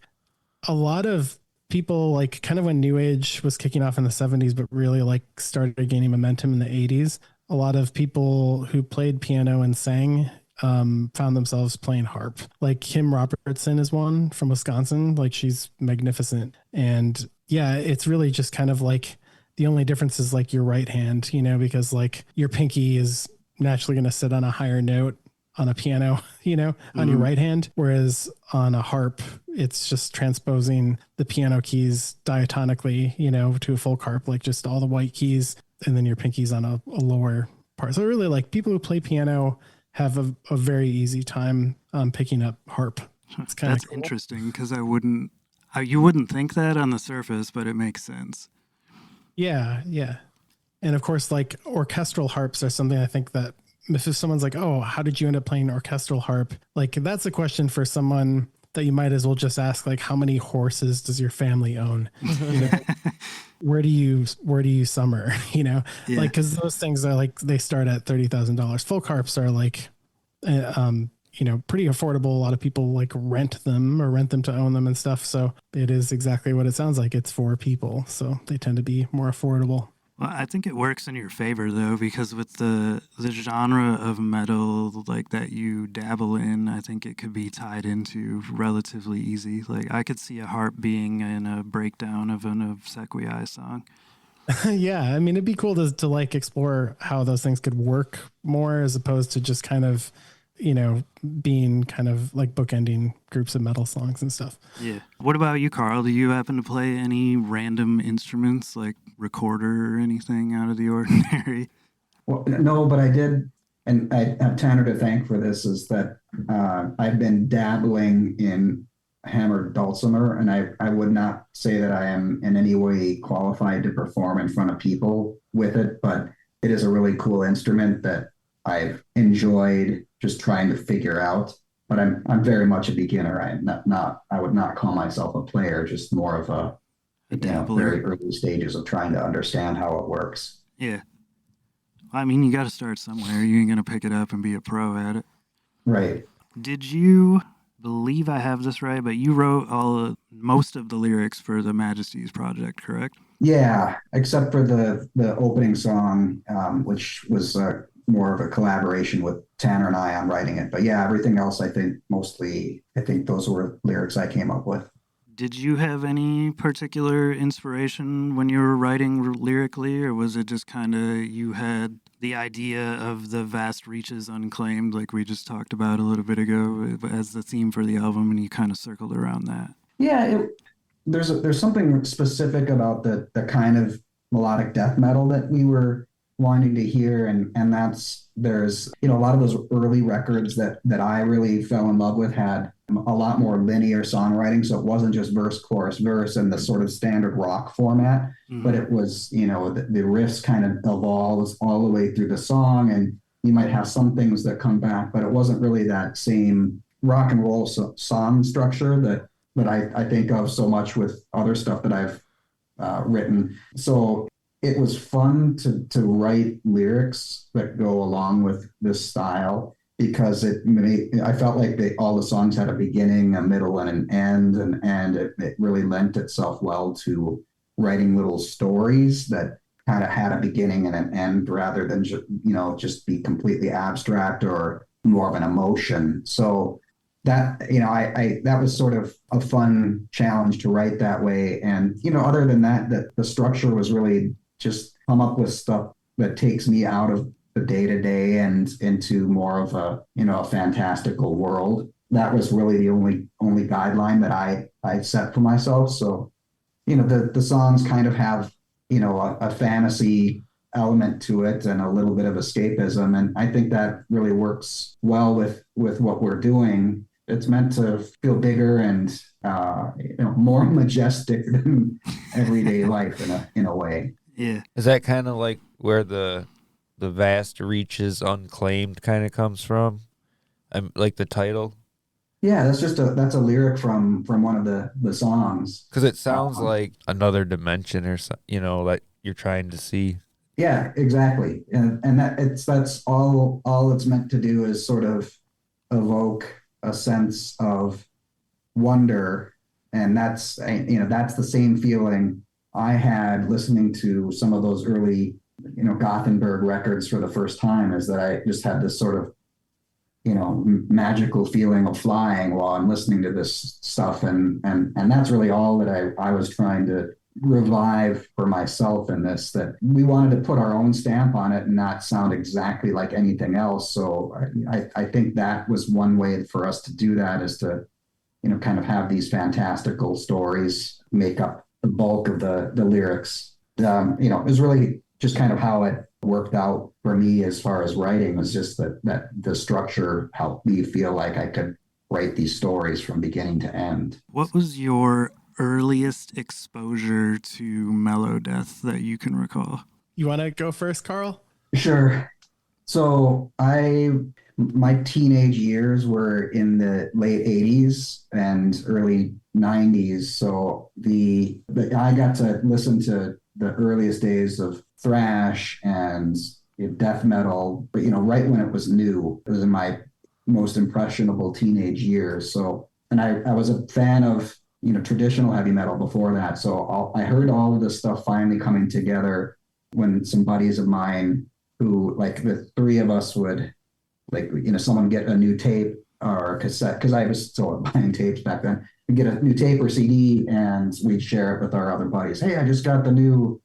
a lot of people, like kind of when New Age was kicking off in the 70s, but really like started gaining momentum in the 80s, a lot of people who played piano and sang found themselves playing harp. Like Kim Robertson is one from Wisconsin. Like she's magnificent. And yeah, it's really just kind of like the only difference is like your right hand, you know, because like your pinky is naturally going to sit on a higher note on a piano, you know, on your right hand. Whereas on a harp, it's just transposing the piano keys diatonically, you know, to a folk harp, like just all the white keys. And then your pinky's on a lower part. So really like people who play piano have a very easy time picking up harp. It's kind of cool. Interesting because you wouldn't think that on the surface, but it makes sense. Yeah. Yeah. And of course, like orchestral harps are something I think that if someone's like, oh, how did you end up playing orchestral harp? Like that's a question for someone that you might as well just ask, like, how many horses does your family own? You know, where do you summer? You know, like, cause those things are like, they start at $30,000. Folk harps are like, you know, pretty affordable. A lot of people like rent them to own them and stuff. So it is exactly what it sounds like. It's for people. So they tend to be more affordable. Well, I think it works in your favor though, because with the genre of metal like that you dabble in, I think it could be tied into relatively easy. Like I could see a harp being in a breakdown of an Obsequiae song. Yeah, I mean, it'd be cool to like explore how those things could work more as opposed to just kind of, you know, being kind of like bookending groups of metal songs and stuff. Yeah. What about you, Carl? Do you happen to play any random instruments like recorder or anything out of the ordinary? Well, no, but I did, and I have Tanner to thank for this, is that I've been dabbling in hammered dulcimer, and I would not say that I am in any way qualified to perform in front of people with it, but it is a really cool instrument that I've enjoyed just trying to figure out, but I'm very much a beginner. I would not call myself a player, just more of a very early stages of trying to understand how it works. Yeah. I mean, you got to start somewhere. You ain't going to pick it up and be a pro at it. Right. Did you believe I have this right, but you wrote most of the lyrics for the Majesties project, correct? Yeah, except for the opening song, which was more of a collaboration with Tanner and I on writing it. But yeah, everything else, I think those were lyrics I came up with. Did you have any particular inspiration when you were writing lyrically, or was it just kind of you had the idea of the vast reaches unclaimed, like we just talked about a little bit ago, as the theme for the album, and you kind of circled around that? Yeah, there's something specific about the kind of melodic death metal that we were wanting to hear, and there's a lot of those early records that I really fell in love with had a lot more linear songwriting, so it wasn't just verse, chorus, verse and the sort of standard rock format, but it was, the riffs kind of evolves all the way through the song, and you might have some things that come back, but it wasn't really that same rock and roll song structure that I think of so much with other stuff that I've written. So it was fun to write lyrics that go along with this style because I felt like all the songs had a beginning, a middle, and an end, and it really lent itself well to writing little stories that kind of had a beginning and an end rather than just be completely abstract or more of an emotion. So that, I that was sort of a fun challenge to write that way. And, other than that the structure was really just come up with stuff that takes me out of the day-to-day and into more of a fantastical world. That was really the only guideline that I set for myself. So, the songs kind of have, a fantasy element to it and a little bit of escapism. And I think that really works well with what we're doing. It's meant to feel bigger and more majestic than everyday life in a way. Yeah. Is that kind of like where the vast reaches unclaimed kind of comes from? Like the title? Yeah, that's a lyric from one of the songs. Because it sounds like another dimension or that you're trying to see. Yeah, exactly. And that's all it's meant to do is sort of evoke a sense of wonder. And that's the same feeling I had listening to some of those early, Gothenburg records for the first time, is that I just had this sort of, magical feeling of flying while I'm listening to this stuff. And that's really all that I was trying to revive for myself in this, that we wanted to put our own stamp on it and not sound exactly like anything else. So I think that was one way for us to do that, is to, kind of have these fantastical stories make up the bulk of the lyrics. It was really just kind of how it worked out for me as far as writing, was just that the structure helped me feel like I could write these stories from beginning to end. What was your earliest exposure to melodeath that you can recall? You want to go first, Carl? Sure. So my teenage years were in the late 80s and early 90s. So I got to listen to the earliest days of thrash and death metal, but right when it was new. It was in my most impressionable teenage years. So, and I was a fan of traditional heavy metal before that. So I heard all of this stuff finally coming together when some buddies of mine, who, like, the three of us would, like, someone get a new tape or a cassette, because I was still buying tapes back then. We'd get a new tape or CD and we'd share it with our other buddies. Hey, I just got the new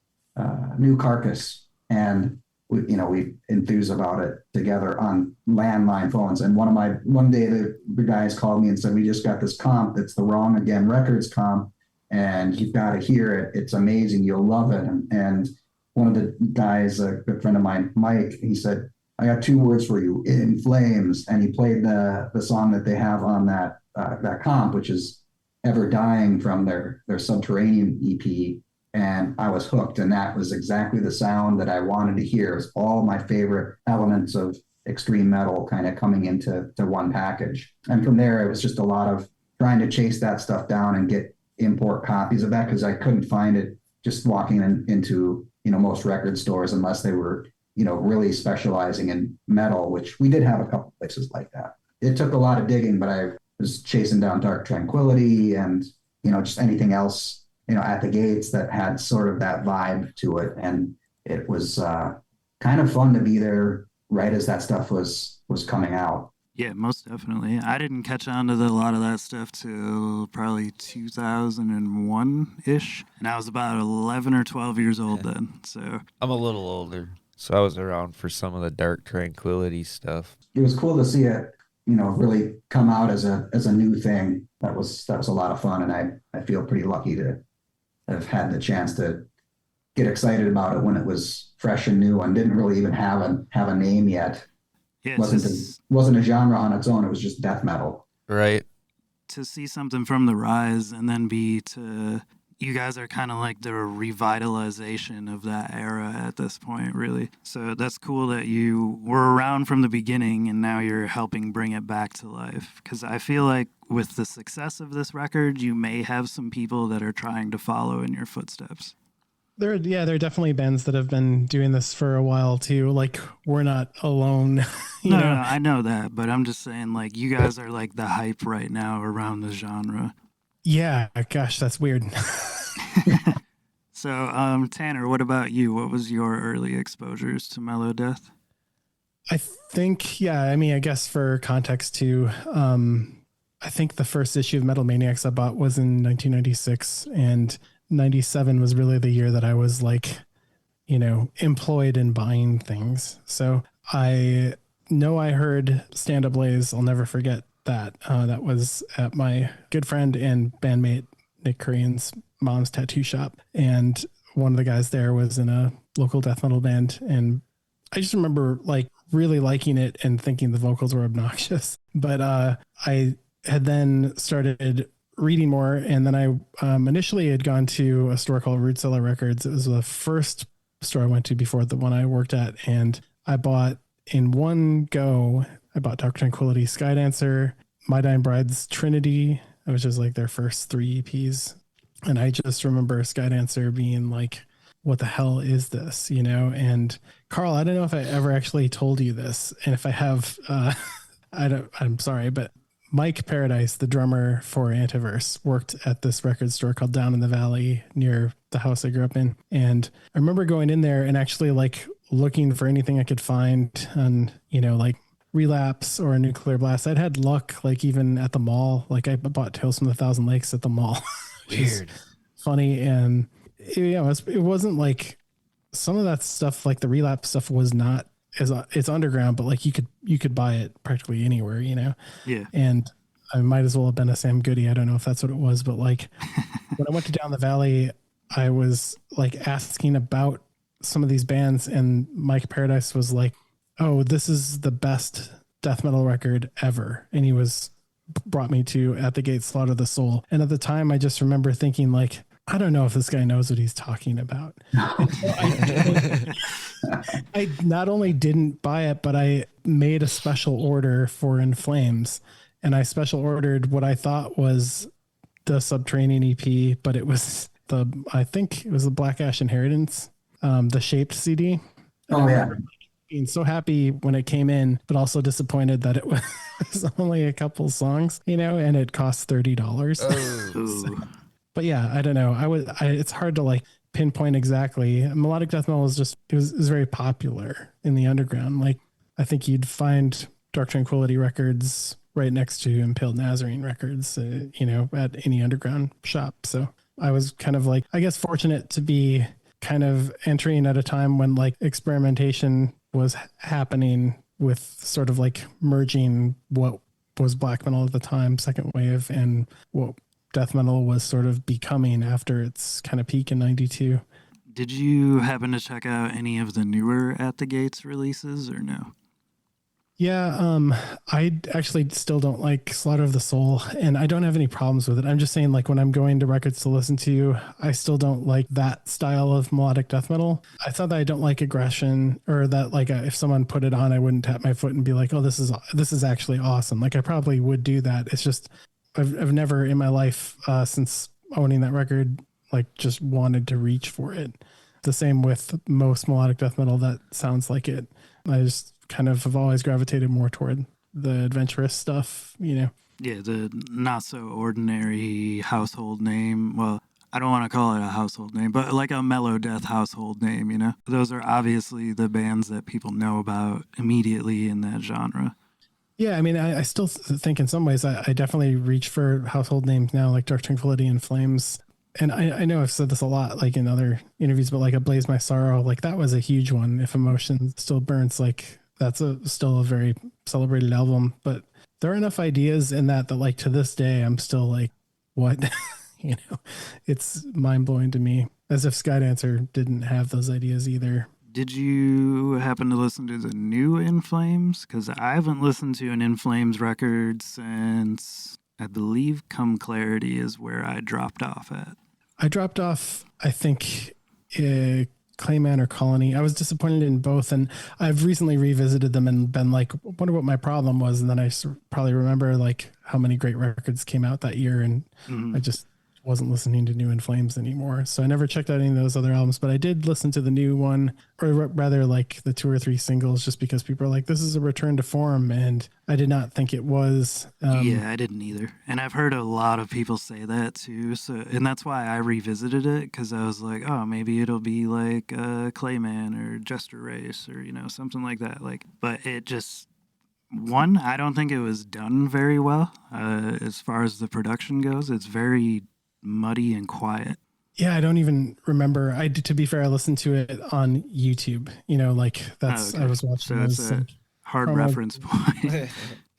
Carcass, and we enthuse about it together on landline phones. And one day the guys called me and said, we just got this comp that's the Wrong Again Records comp, and you've got to hear it. It's amazing. You'll love it. And one of the guys, a good friend of mine, Mike, he said, I got two words for you: In Flames. And he played the song that they have on that comp, which is Ever Dying, from their Subterranean EP. And I was hooked, and that was exactly the sound that I wanted to hear. It was all my favorite elements of extreme metal kind of coming into one package. And from there, it was just a lot of trying to chase that stuff down and get import copies of that, because I couldn't find it just walking into most record stores, unless they were really specializing in metal, which we did have a couple places like that. It took a lot of digging, but I was chasing down Dark Tranquillity and just anything else at the gates that had sort of that vibe to it. And it was kind of fun to be there right as that stuff was coming out. Yeah, most definitely. I didn't catch on to a lot of that stuff till probably 2001-ish. And I was about 11 or 12 years old then. So I'm a little older, so I was around for some of the Dark Tranquillity stuff. It was cool to see it, really come out as a new thing. That was a lot of fun. And I feel pretty lucky to have had the chance to get excited about it when it was fresh and new and didn't really even have a name yet. yeah, Wasn't a genre on its own. It was just death metal. Right. to see something from the rise and then be to you guys are kind of like the revitalization of that era at this point, really. So that's cool that you were around from the beginning and now you're helping bring it back to life. Because I feel like with the success of this record, you may have some people that are trying to follow in your footsteps. There are definitely bands that have been doing this for a while too. Like, we're not alone. you know? No, I know that, but I'm just saying, like, you guys are like the hype right now around the genre. Yeah, gosh, that's weird. So, Tanner, what about you? What was your early exposures to melodeath? I think, I mean, I guess for context too, I think the first issue of Metal Maniacs I bought was in 1996, and 97 was really the year that I was like, employed in buying things. So I know I heard Stand Up Blaze. I'll never forget that. That was at my good friend and bandmate Nick Korean's mom's tattoo shop. And one of the guys there was in a local death metal band. And I just remember like really liking it and thinking the vocals were obnoxious. But I had then started reading more. And then I initially had gone to a store called Root Cellar Records. It was the first store I went to before the one I worked at. And I bought in one go, I bought Dark Tranquility, Skydancer, My Dying Bride's Trinity, which is like their first 3 EPs. And I just remember Skydancer being like, what the hell is this? And Carl, I don't know if I ever actually told you this. And if I have, I'm sorry, but Mike Paradise, the drummer for Antiverse, worked at this record store called Down in the Valley near the house I grew up in. And I remember going in there and actually like looking for anything I could find on, like Relapse or a Nuclear Blast. I'd had luck, like even at the mall. Like I bought Tales from the Thousand Lakes at the mall. Weird. Funny. And it wasn't like some of that stuff, like the Relapse stuff was not it's underground, but like you could buy it practically anywhere, Yeah. And I might as well have been a Sam Goody. I don't know if that's what it was, but like when I went to Down the Valley, I was like asking about some of these bands, and Mike Paradise was like, "Oh, this is the best death metal record ever," and he brought me to At the Gate Slaughter the Soul. And at the time, I just remember thinking like, I don't know if this guy knows what he's talking about. I not only didn't buy it, but I made a special order for In Flames, and I special ordered what I thought was the Subterranean EP, but it was I think it was the Black Ash Inheritance, the Shaped CD. Oh yeah. Being so happy when it came in, but also disappointed that it was only a couple songs, and it cost $30. Oh. But yeah, I don't know. It's hard to like pinpoint exactly. Melodic death metal is just, it was very popular in the underground. Like I think you'd find Dark Tranquility records right next to Impaled Nazarene records, at any underground shop. So I was kind of like, I guess, fortunate to be kind of entering at a time when like experimentation was happening with sort of like merging what was black metal at the time, second wave, and what death metal was sort of becoming after its kind of peak in 92. Did you happen to check out any of the newer At the Gates releases or no? Yeah, I actually still don't like Slaughter of the Soul, and I don't have any problems with it. I'm just saying, like, when I'm going to records to listen to, I still don't like that style of melodic death metal. I thought that I don't like aggression, or that like if someone put it on, I wouldn't tap my foot and be like, "Oh, this is actually awesome." Like I probably would do that. It's just I've never in my life since owning that record like just wanted to reach for it. The same with most melodic death metal that sounds like it. I just kind of have always gravitated more toward the adventurous stuff, Yeah, the not so ordinary household name. Well, I don't want to call it a household name, but like a melodeath household name, Those are obviously the bands that people know about immediately in that genre. Yeah, I mean, I still think in some ways I definitely reach for household names now, like Dark Tranquility and Flames. And I know I've said this a lot, like in other interviews, but like A Blaze My Sorrow, like that was a huge one. If Emotion Still Burns, like that's still a very celebrated album. But there are enough ideas in that like to this day, I'm still like, what? It's mind blowing to me, as if Skydancer didn't have those ideas either. Did you happen to listen to the new In Flames? Because I haven't listened to an In Flames record since, I believe, Come Clarity is where I dropped off at. I dropped off, I think, Clayman or Colony. I was disappointed in both, and I've recently revisited them and been like, wonder what my problem was. And then I probably remember like how many great records came out that year, and I just wasn't listening to New In Flames anymore. So I never checked out any of those other albums, but I did listen to the new one, or rather like the 2 or 3 singles, just because people are like, this is a return to form. And I did not think it was. Yeah, I didn't either. And I've heard a lot of people say that too. So, and that's why I revisited it, because I was like, oh, maybe it'll be like Clayman or Jester Race or, something like that. Like, but it just, one, I don't think it was done very well as far as the production goes. It's very muddy and quiet. Yeah, I don't even remember. To be fair, I listened to it on YouTube. Like that's I was watching. So it's a hard reference point.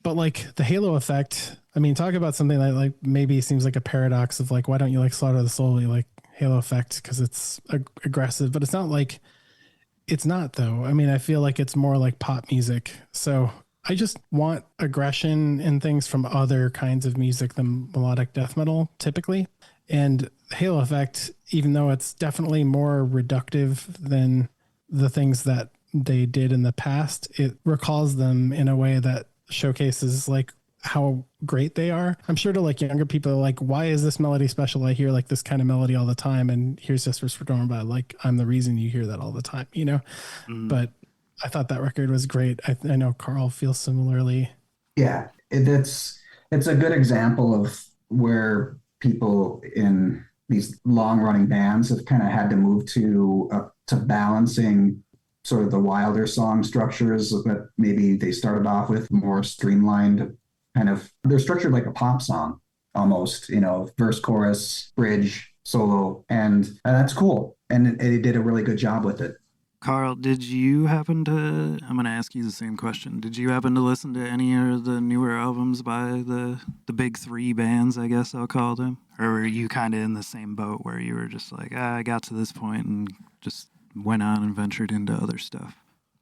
But like the Halo effect, I mean, talk about something that like maybe seems like a paradox of like, why don't you like Slaughter the Soul? You like Halo effect because it's aggressive, but it's not like, it's not though. I mean, I feel like it's more like pop music. So I just want aggression and things from other kinds of music than melodic death metal typically. And Halo effect, even though it's definitely more reductive than the things that they did in the past, it recalls them in a way that showcases like how great they are. I'm sure to like younger people, like, why is this melody special? I hear like this kind of melody all the time, and here's just performed by like, I'm the reason you hear that all the time, But I thought that record was great. I know Carl feels similarly. Yeah, it's a good example of where people in these long-running bands have kind of had to move to balancing sort of the wilder song structures that maybe they started off with, more streamlined kind of. They're structured like a pop song almost, verse, chorus, bridge, solo, and that's cool. And it did a really good job with it. Carl, did you happen to, I'm going to ask you the same question. Did you happen to listen to any of the newer albums by the big 3 bands, I guess I'll call them? Or were you kind of in the same boat where you were just like, I got to this point and just went on and ventured into other stuff?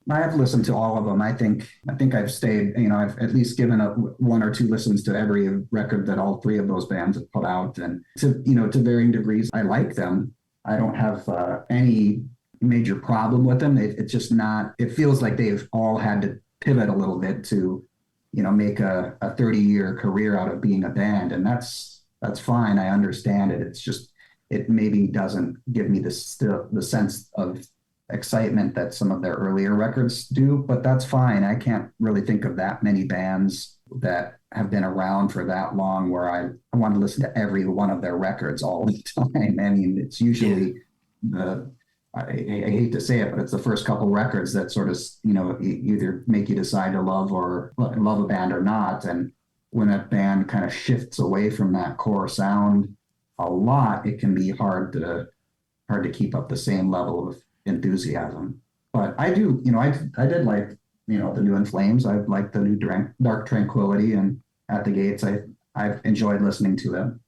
I have listened to all of them. I think I've stayed, I've at least given up 1 or 2 listens to every record that all 3 of those bands have put out. And to varying degrees, I like them. I don't have any major problem with them. It's just not, it feels like they've all had to pivot a little bit to, make a 30-year career out of being a band. And that's fine. I understand it. It's just, it maybe doesn't give me the sense of excitement that some of their earlier records do, but that's fine. I can't really think of that many bands that have been around for that long where I want to listen to every one of their records all the time. I mean, it's usually I hate to say it, but it's the first couple records that sort of, either make you decide to love a band or not. And when a band kind of shifts away from that core sound a lot, it can be hard to keep up the same level of enthusiasm. But I do, I did like, the New In Flames. I liked the new Dark Tranquility, and At the Gates. I've enjoyed listening to them.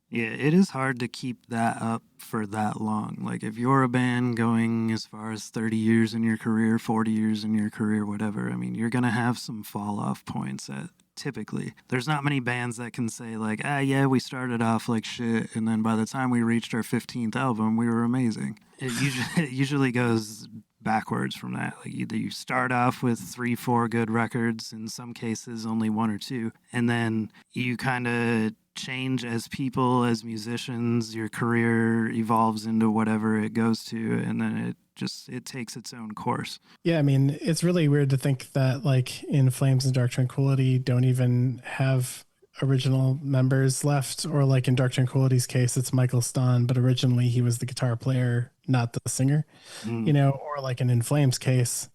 Yeah, it is hard to keep that up for that long. Like, if you're a band going as far as 30 years in your career, 40 years in your career, whatever, I mean, you're going to have some fall-off points typically. There's not many bands that can say, like, yeah, we started off like shit, and then by the time we reached our 15th album, we were amazing. It usually goes backwards from that. Like, either you start off with 3-4 good records, in some cases only 1 or 2, and then you kind of change as people, as musicians. Your career evolves into whatever it goes to, and then it takes its own course. Yeah, I mean, it's really weird to think that like In Flames and Dark Tranquility don't even have original members left, or like in Dark Tranquility's case, it's Michael Stahn, but originally he was the guitar player, not the singer. Or like in Flames case,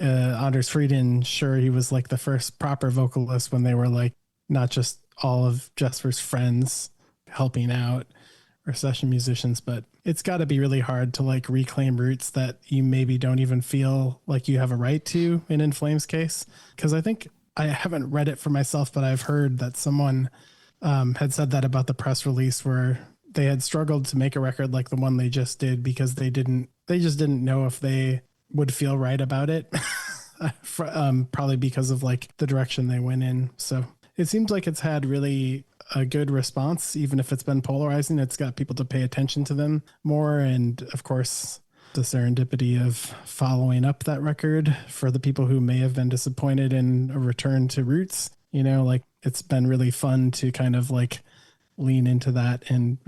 Anders Frieden, sure, he was like the first proper vocalist when they were like not just all of Jesper's friends helping out or session musicians, but it's got to be really hard to like reclaim roots that you maybe don't even feel like you have a right to in Flames case. Because I think, I haven't read it for myself, but I've heard that someone had said that about the press release, where they had struggled to make a record like the one they just did because they just didn't know if they would feel right about it. Probably because of like the direction they went in. So it seems like it's had really a good response, even if it's been polarizing. It's got people to pay attention to them more. And of course, the serendipity of following up that record for the people who may have been disappointed in a return to roots. Like it's been really fun to kind of like lean into that and,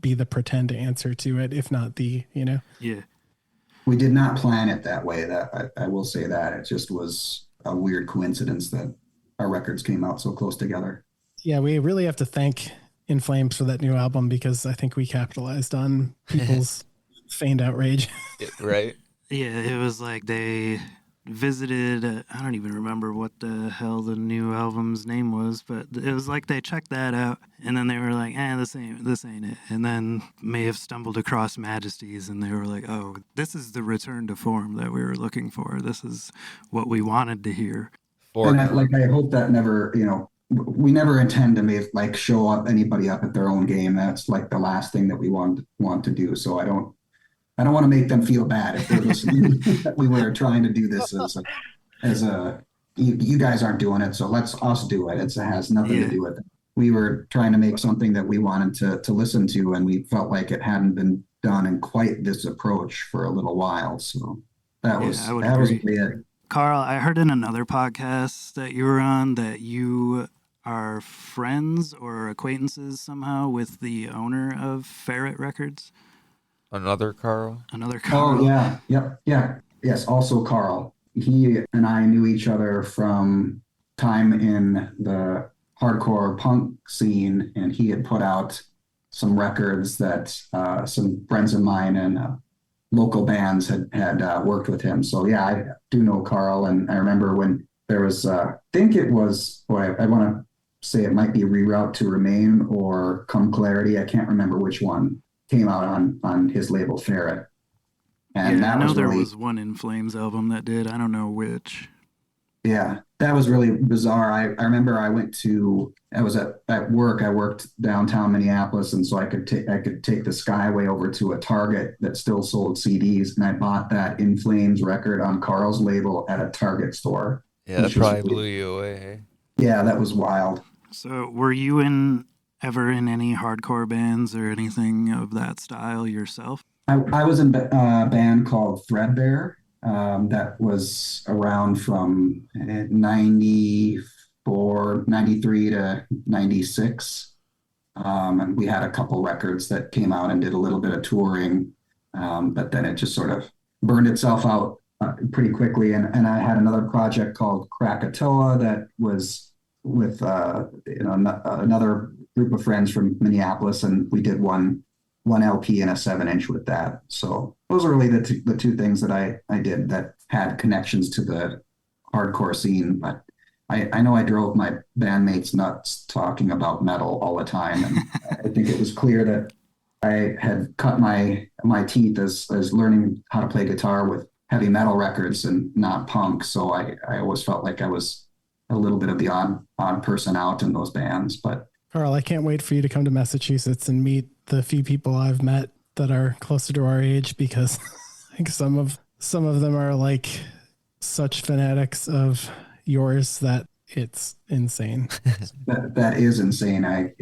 be the pretend answer to it, if not the. Yeah. We did not plan it that way. That I will say that it just was a weird coincidence that our records came out so close together. Yeah, we really have to thank In Flames for that new album, because I think we capitalized on people's feigned outrage. Right? Yeah, it was like they visited, I don't even remember what the hell the new album's name was, but it was like they checked that out and then they were like, this ain't it. And then may have stumbled across Majesties and they were like, oh, this is the return to form that we were looking for. This is what we wanted to hear. And I hope that never, we never intend to show up anybody up at their own game. That's like the last thing that we want to do. So I don't want to make them feel bad if they're listening. We were trying to do this as a you guys aren't doing it, so let's us do it. It has nothing to do with it. We were trying to make something that we wanted to listen to, and we felt like it hadn't been done in quite this approach for a little while. So that was really it. Carl, I heard in another podcast that you were on that you are friends or acquaintances somehow with the owner of Ferret Records. Another Carl? Oh, yeah. Yep. Yeah. Yes. Also Carl. He and I knew each other from time in the hardcore punk scene, and he had put out some records that some friends of mine and local bands had worked with him. So yeah, I do know Carl, and I remember when there was, I think it was, I want to say it might be Reroute to Remain or Come Clarity. I can't remember which one came out on his label Ferret. And I know there was one In Flames album that did. I don't know which. Yeah, that was really bizarre. I remember I was at work. I worked downtown Minneapolis, and so I could take the Skyway over to a Target that still sold CDs, and I bought that In Flames record on Carl's label at a Target store. Yeah, that probably blew you away. Hey? Yeah, that was wild. So were you ever in any hardcore bands or anything of that style yourself? I was in a band called Threadbare that was around from 94, 93 to 96. And we had a couple records that came out and did a little bit of touring, but then it just sort of burned itself out pretty quickly. And I had another project called Krakatoa that was with another group of friends from Minneapolis, and we did one LP and a 7-inch with that. So those are really the two things that I did that had connections to the hardcore scene. But I know I drove my bandmates nuts talking about metal all the time, and I think it was clear that I had cut my teeth as learning how to play guitar with heavy metal records and not punk. So I always felt like I was a little bit of the odd person out in those bands. But Carl, I can't wait for you to come to Massachusetts and meet the few people I've met that are closer to our age, because I think some of them are like such fanatics of yours that it's insane. That is insane. I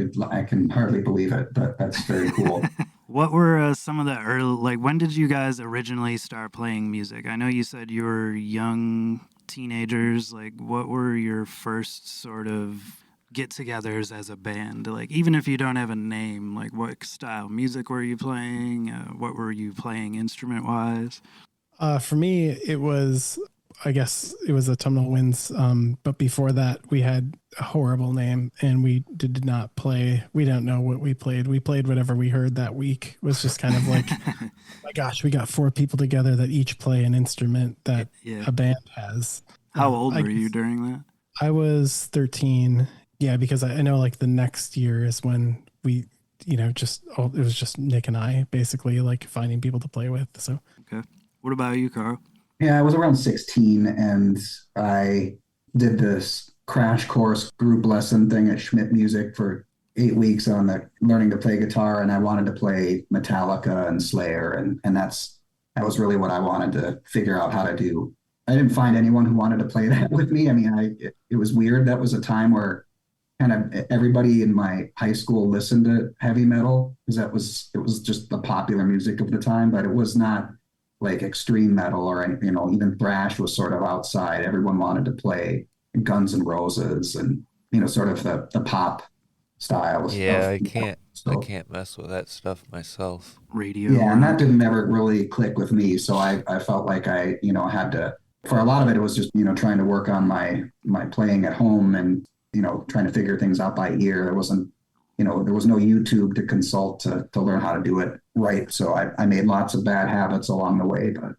can hardly believe it, but that's very cool. What were some of the early, when did you guys originally start playing music? I know you said you were young teenagers. What were your first sort of get-togethers as a band? Even if you don't have a name, what style music were you playing? What were you playing instrument-wise? For me, it was Autumnal Winds. But before that, we had a horrible name, and we did not play. We don't know what we played. We played whatever we heard that week. It was just kind of like, oh my gosh, we got 4 people together that each play an instrument that a band has. How old were you during that? I was 13. Yeah, because I know the next year is when we, it was just Nick and I basically finding people to play with. So, okay. What about you, Carl? Yeah, I was around 16, and I did this crash course group lesson thing at Schmidt Music for 8 weeks on learning to play guitar, and I wanted to play Metallica and Slayer, and that was really what I wanted to figure out how to do. I didn't find anyone who wanted to play that with me. I mean, it was weird. That was a time where kind of everybody in my high school listened to heavy metal because it was just the popular music of the time, but it was not like extreme metal or any, even thrash was sort of outside. Everyone wanted to play Guns N' Roses and sort of the pop style Yeah, of I so can't mess with that stuff myself. Radio yeah, and that rock. didn't ever really click with me. So I felt like I had to, for a lot of it, it was just trying to work on my playing at home and trying to figure things out by ear. There wasn't there was no YouTube to consult to learn how to do it right. So I made lots of bad habits along the way, but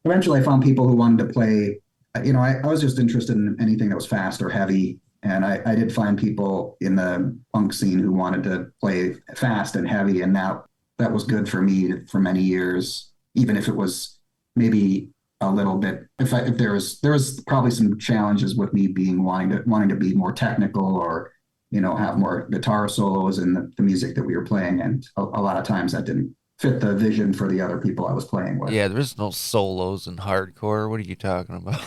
eventually I found people who wanted to play. I was just interested in anything that was fast or heavy. And I did find people in the punk scene who wanted to play fast and heavy. And that was good for me for many years, even if it was maybe a little bit, if there was probably some challenges with me wanting to be more technical or have more guitar solos in the music that we were playing, and a lot of times that didn't fit the vision for the other people I was playing with. Yeah, there's no solos in hardcore. What are you talking about?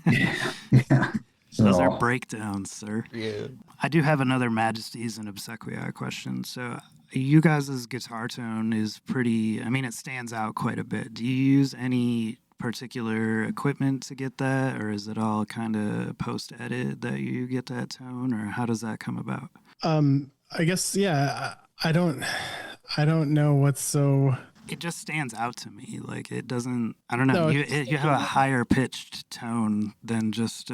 Yeah. Those are So breakdowns, sir. Yeah. I do have another Majesties and Obsequiae question. So, you guys' guitar tone is pretty, I mean, it stands out quite a bit. Do you use any particular equipment to get that, or is it all kind of post edit that you get that tone, or how does that come about? I guess, yeah, I don't know what's so. It just stands out to me. Like, it doesn't, I don't know. No, You have a higher pitched tone than just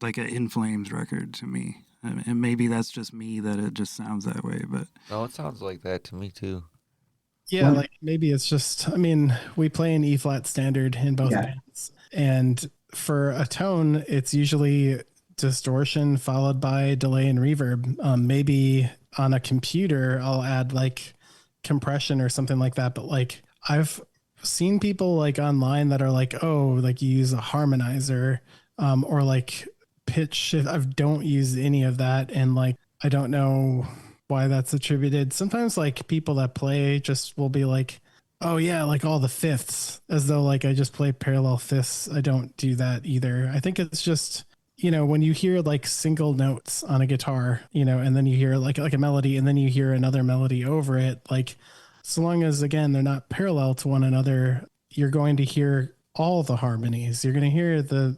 like an In Flames record to me. And maybe that's just me that it just sounds that way, but No, it sounds like that to me too. yeah, like maybe it's just, I mean, we play an E flat standard in both bands. And for a tone, it's usually distortion followed by delay and reverb. Maybe on a computer, I'll add like compression or something like that. But like I've seen people like online that are like, oh, like you use a harmonizer or like pitch shift. I don't use any of that. And like, I don't know why that's attributed. Sometimes like people that play just will be like, oh yeah, like all the fifths, as though like I just play parallel fifths. I don't do that either. I think it's just, when you hear like single notes on a guitar, and then you hear like a melody and then you hear another melody over it, like so long as again they're not parallel to one another, you're going to hear all the harmonies. You're going to hear the,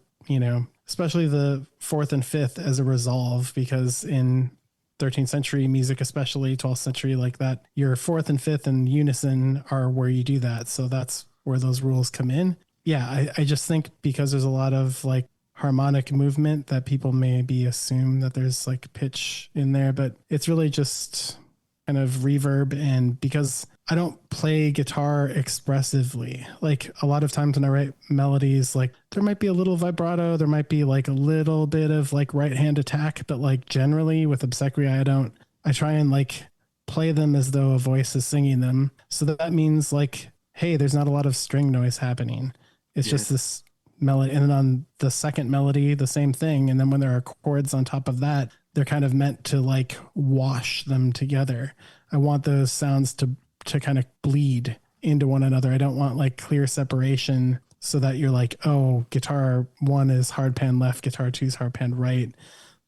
especially the fourth and fifth as a resolve, because in 13th century music, especially 12th century, like that, your fourth and fifth in unison are where you do that. So that's where those rules come in. Yeah, I just think because there's a lot of like harmonic movement that people maybe assume that there's like pitch in there, but it's really just kind of reverb. And because I don't play guitar expressively, like a lot of times when I write melodies, like there might be a little vibrato, there might be like a little bit of like right hand attack, but like generally with Obsequiae, I try and like play them as though a voice is singing them. So that means like, hey, there's not a lot of string noise happening. It's just this melody. And then on the second melody, the same thing. And then when there are chords on top of that, they're kind of meant to like wash them together. I want those sounds to kind of bleed into one another. I don't want like clear separation so that you're like, oh, guitar one is hard pan left, guitar two is hard pan right,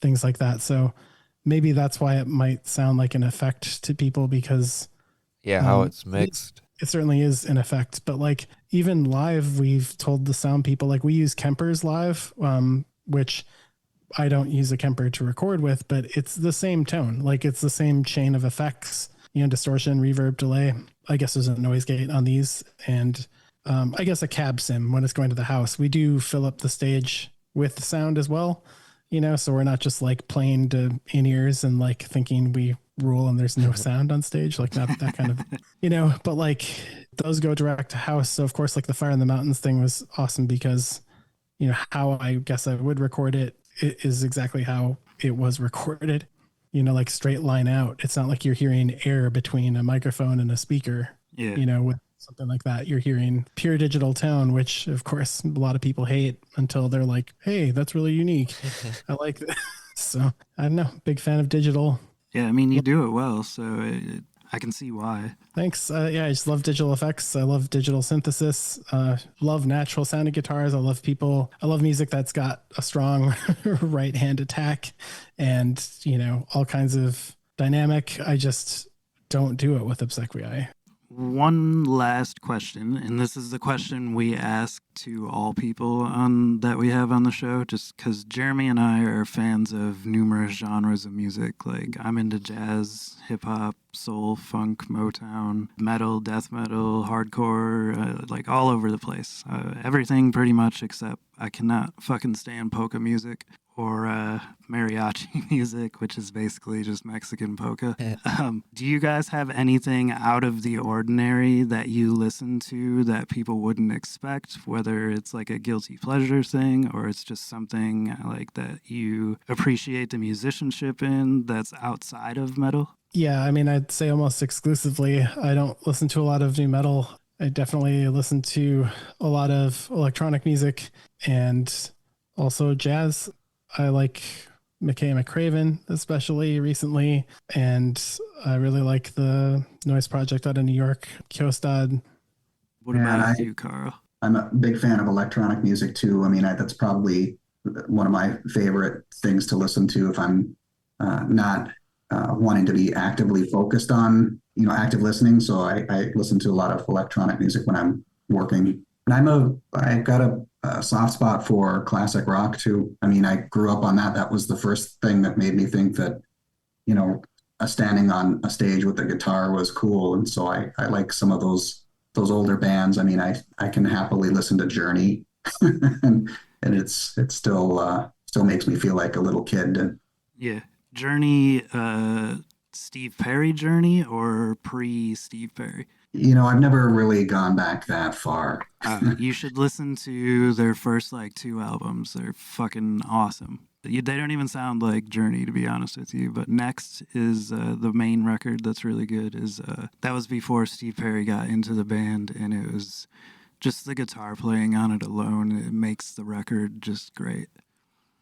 things like that. So maybe that's why it might sound like an effect to people, because how it's mixed. It certainly is an effect. But like even live, we've told the sound people, like we use Kempers live, which I don't use a Kemper to record with, but it's the same tone. Like it's the same chain of effects, distortion, reverb, delay. I guess there's a noise gate on these. And I guess a cab sim when it's going to the house. We do fill up the stage with the sound as well, so we're not just like playing to in-ears and like thinking we rule and there's no sound on stage, like not that kind of, but like those go direct to house. So of course, like the Fire in the Mountains thing was awesome because, how I guess I would record it is exactly how it was recorded, like straight line out. It's not like you're hearing air between a microphone and a speaker, with something like that. You're hearing pure digital tone, which of course a lot of people hate until they're like, hey, that's really unique. I like that. So I don't know, big fan of digital. yeah, I mean, you do it well. So I can see why. Thanks. Yeah, I just love digital effects. I love digital synthesis. Love natural sounding guitars. I love music that's got a strong right hand attack and, all kinds of dynamic. I just don't do it with Obsequiae. One last question, and this is the question we ask to all people that we have on the show, just because Jeremy and I are fans of numerous genres of music. Like, I'm into jazz, hip hop, soul, funk, Motown, metal, death metal, hardcore, like all over the place. Everything pretty much, except I cannot fucking stand polka music or mariachi music, which is basically just Mexican polka. Do you guys have anything out of the ordinary that you listen to that people wouldn't expect, whether it's like a guilty pleasure thing or it's just something like that you appreciate the musicianship in that's outside of metal? Yeah, I mean, I'd say almost exclusively. I don't listen to a lot of new metal. I definitely listen to a lot of electronic music and also jazz. I like McKay McCraven, especially recently, and I really like the noise project out of New York, Kjostad. What about you, Carl? I'm a big fan of electronic music too. I mean, that's probably one of my favorite things to listen to if I'm not wanting to be actively focused on, active listening. So I listen to a lot of electronic music when I'm working. And I've got a soft spot for classic rock too. I mean, I grew up on that. That was the first thing that made me think that, standing on a stage with a guitar was cool. And so I like some of those older bands. I mean, I can happily listen to Journey and it's still makes me feel like a little kid. Yeah. Journey, Steve Perry Journey or pre-Steve Perry? I've never really gone back that far. You should listen to their first 2 albums. They're fucking awesome. They don't even sound like Journey, to be honest with you. But Next is the main record that's really good. That was before Steve Perry got into the band, and it was just the guitar playing on it alone. It makes the record just great.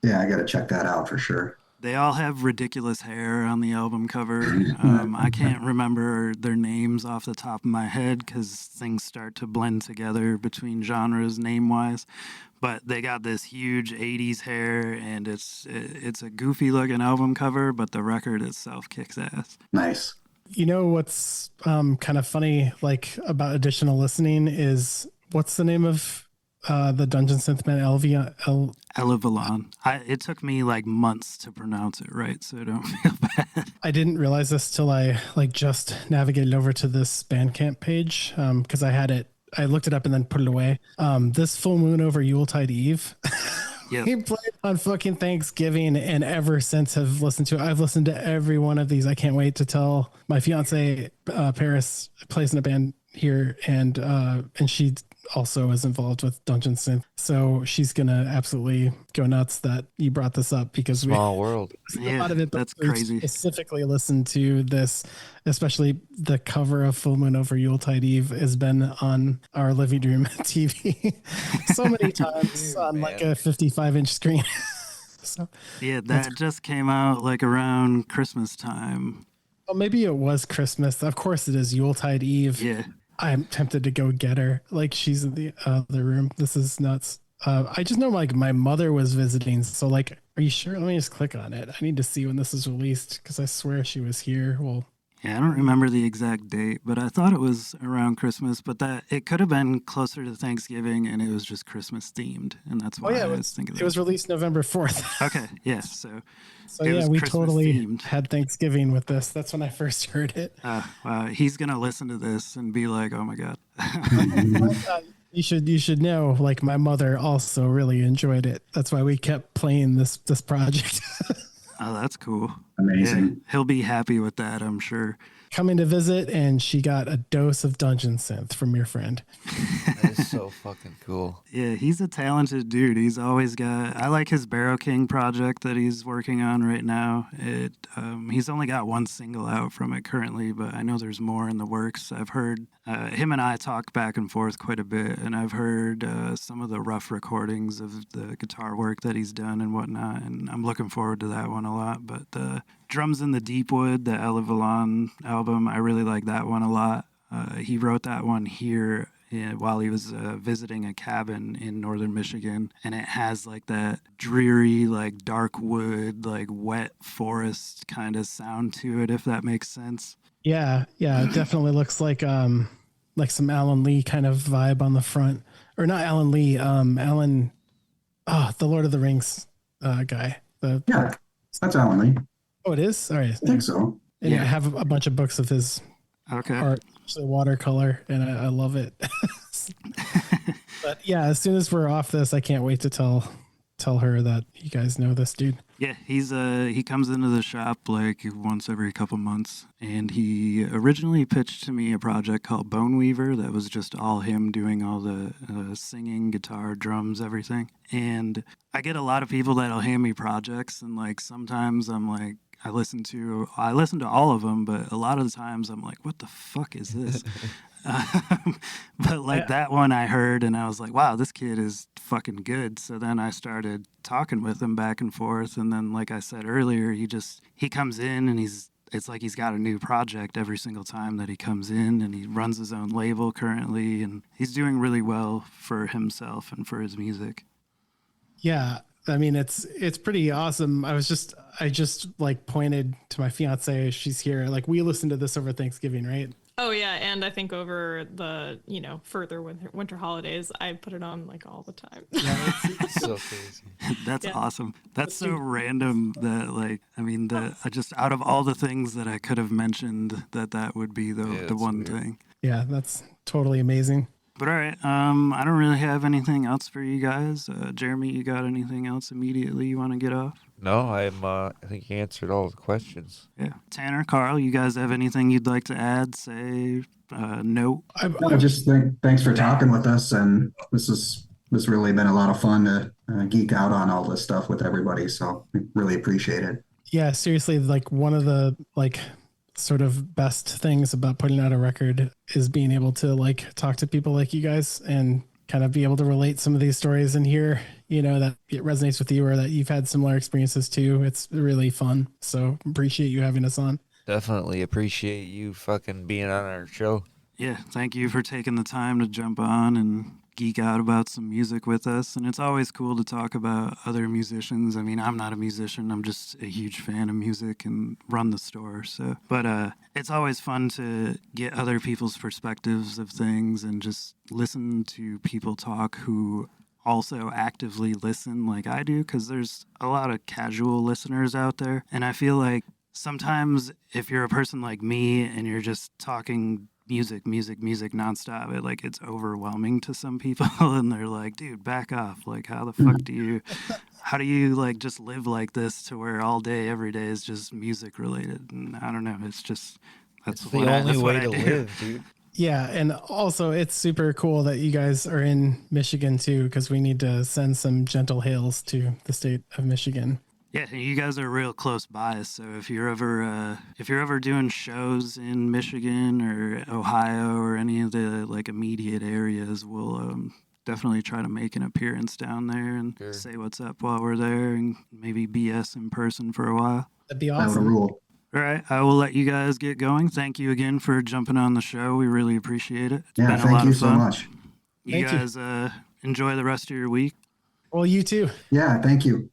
Yeah, I got to check that out for sure. They all have ridiculous hair on the album cover. I can't remember their names off the top of my head because things start to blend together between genres name-wise. But they got this huge 80s hair, and it's a goofy-looking album cover, but the record itself kicks ass. Nice. What's kind of funny, about additional listening is, what's the name of the Dungeon Synth band? Elevalon. It took me months to pronounce it right, so don't feel bad. I didn't realize this till I just navigated over to this Bandcamp page because I looked it up and then put it away. This Full Moon Over Yuletide Eve. Yep. He played on fucking Thanksgiving, and ever since have listened to it. I've listened to every one of these. I can't wait to tell my fiance Paris plays in a band here, and she also is involved with Dungeon Synth, so she's gonna absolutely go nuts that you brought this up because Small world. a lot of it. That's crazy. Specifically, listen to this, especially the cover of Full Moon Over Yuletide Eve has been on our living room TV so many times on a 55-inch screen. So yeah, that just came out around Christmas time. Well, maybe it was Christmas. Of course, it is Yuletide Eve. Yeah. I'm tempted to go get her. She's in the other room. This is nuts. I just know my mother was visiting. So are you sure? Let me just click on it. I need to see when this is released because I swear she was here. Well, yeah, I don't remember the exact date, but I thought it was around Christmas, but that it could have been closer to Thanksgiving and it was just Christmas themed. And that's why I was thinking it was released November 4th. Okay. Yeah. So yeah, we Christmas totally themed. had Thanksgiving with this. That's when I first heard it. He's going to listen to this and be like, oh my God. You should know, my mother also really enjoyed it. That's why we kept playing this project. Oh, that's cool. Amazing. Yeah, he'll be happy with that, I'm sure. Coming to visit, and she got a dose of Dungeon Synth from your friend. That is so fucking cool. Yeah, he's a talented dude. He's always I like his Barrow King project that he's working on right now. He's only got one single out from it currently, but I know there's more in the works. I've heard him and I talk back and forth quite a bit, and I've heard some of the rough recordings of the guitar work that he's done and whatnot, and I'm looking forward to that one a lot. But the Drums in the Deep Wood, the Elevalon album, album. I really like that one a lot. He wrote that one here while he was visiting a cabin in northern Michigan, and it has like that dreary, like dark wood, like wet forest kind of sound to it, if that makes sense. Yeah, it definitely looks like some Alan Lee kind of vibe on the front, or not Alan Lee, Alan, the Lord of the Rings guy. Yeah, that's Alan Lee. Oh, it is. All right, I think so. and Yeah. I have a bunch of books of his Okay. art, the watercolor, and I love it. But yeah, as soon as we're off this, I can't wait to tell her that you guys know this dude. Yeah, he comes into the shop like once every couple months, and he originally pitched to me a project called Bone Weaver that was just all him doing all the singing, guitar, drums, everything. And I get a lot of people that'll hand me projects, and like sometimes I'm like, I listen to all of them, but a lot of the times I'm like, what the fuck is this? But like that one I heard and I was like, wow, this kid is fucking good. So then I started talking with him back and forth. And then, like I said earlier, he comes in and it's like he's got a new project every single time that he comes in, and he runs his own label currently, and he's doing really well for himself and for his music. Yeah. I mean, it's pretty awesome. I just like pointed to my fiance. She's here. Like, we listened to this over Thanksgiving, right? Oh yeah, and I think over the further winter holidays, I put it on like all the time. Yeah, It's so crazy. That's awesome. That's so random that, like, I mean, I just out of all the things that I could have mentioned, that would be the one weird. thing. yeah, that's totally amazing. But all right, I don't really have anything else for you guys. Jeremy, you got anything else immediately you want to get off? No, I think you answered all the questions. Yeah. Tanner, Carl, you guys have anything you'd like to add, say, note? No, just thanks for talking with us, and this really been a lot of fun to geek out on all this stuff with everybody. So we really appreciate it. Yeah, seriously, like one of the sort of best things about putting out a record is being able to like talk to people like you guys and kind of be able to relate some of these stories and hear, that it resonates with you or that you've had similar experiences too. It's really fun. So appreciate you having us on. Definitely appreciate you fucking being on our show. Yeah, thank you for taking the time to jump on and geek out about some music with us. And it's always cool to talk about other musicians. I mean, I'm not a musician. I'm just a huge fan of music and run the store. But it's always fun to get other people's perspectives of things and just listen to people talk who also actively listen like I do, because there's a lot of casual listeners out there. And I feel like sometimes if you're a person like me and you're just talking music nonstop, it's overwhelming to some people and they're like, dude, back off. Like, how the fuck do you like just live like this to where all day every day is just music related? And I don't know, it's just that's the only way to live, dude. Yeah, and also it's super cool that you guys are in Michigan too, because we need to send some gentle hails to the state of Michigan. Yeah, you guys are real close by, so if you're ever doing shows in Michigan or Ohio or any of the like immediate areas, we'll definitely try to make an appearance down there and say what's up while we're there, and maybe BS in person for a while. That'd be That would awesome. rule. All right, I will let you guys get going. Thank you again for jumping on the show. We really appreciate it. It's Yeah, been a thank lot you of so fun. much. You Thank you. guys enjoy the rest of your week. Well, you too. Yeah, thank you.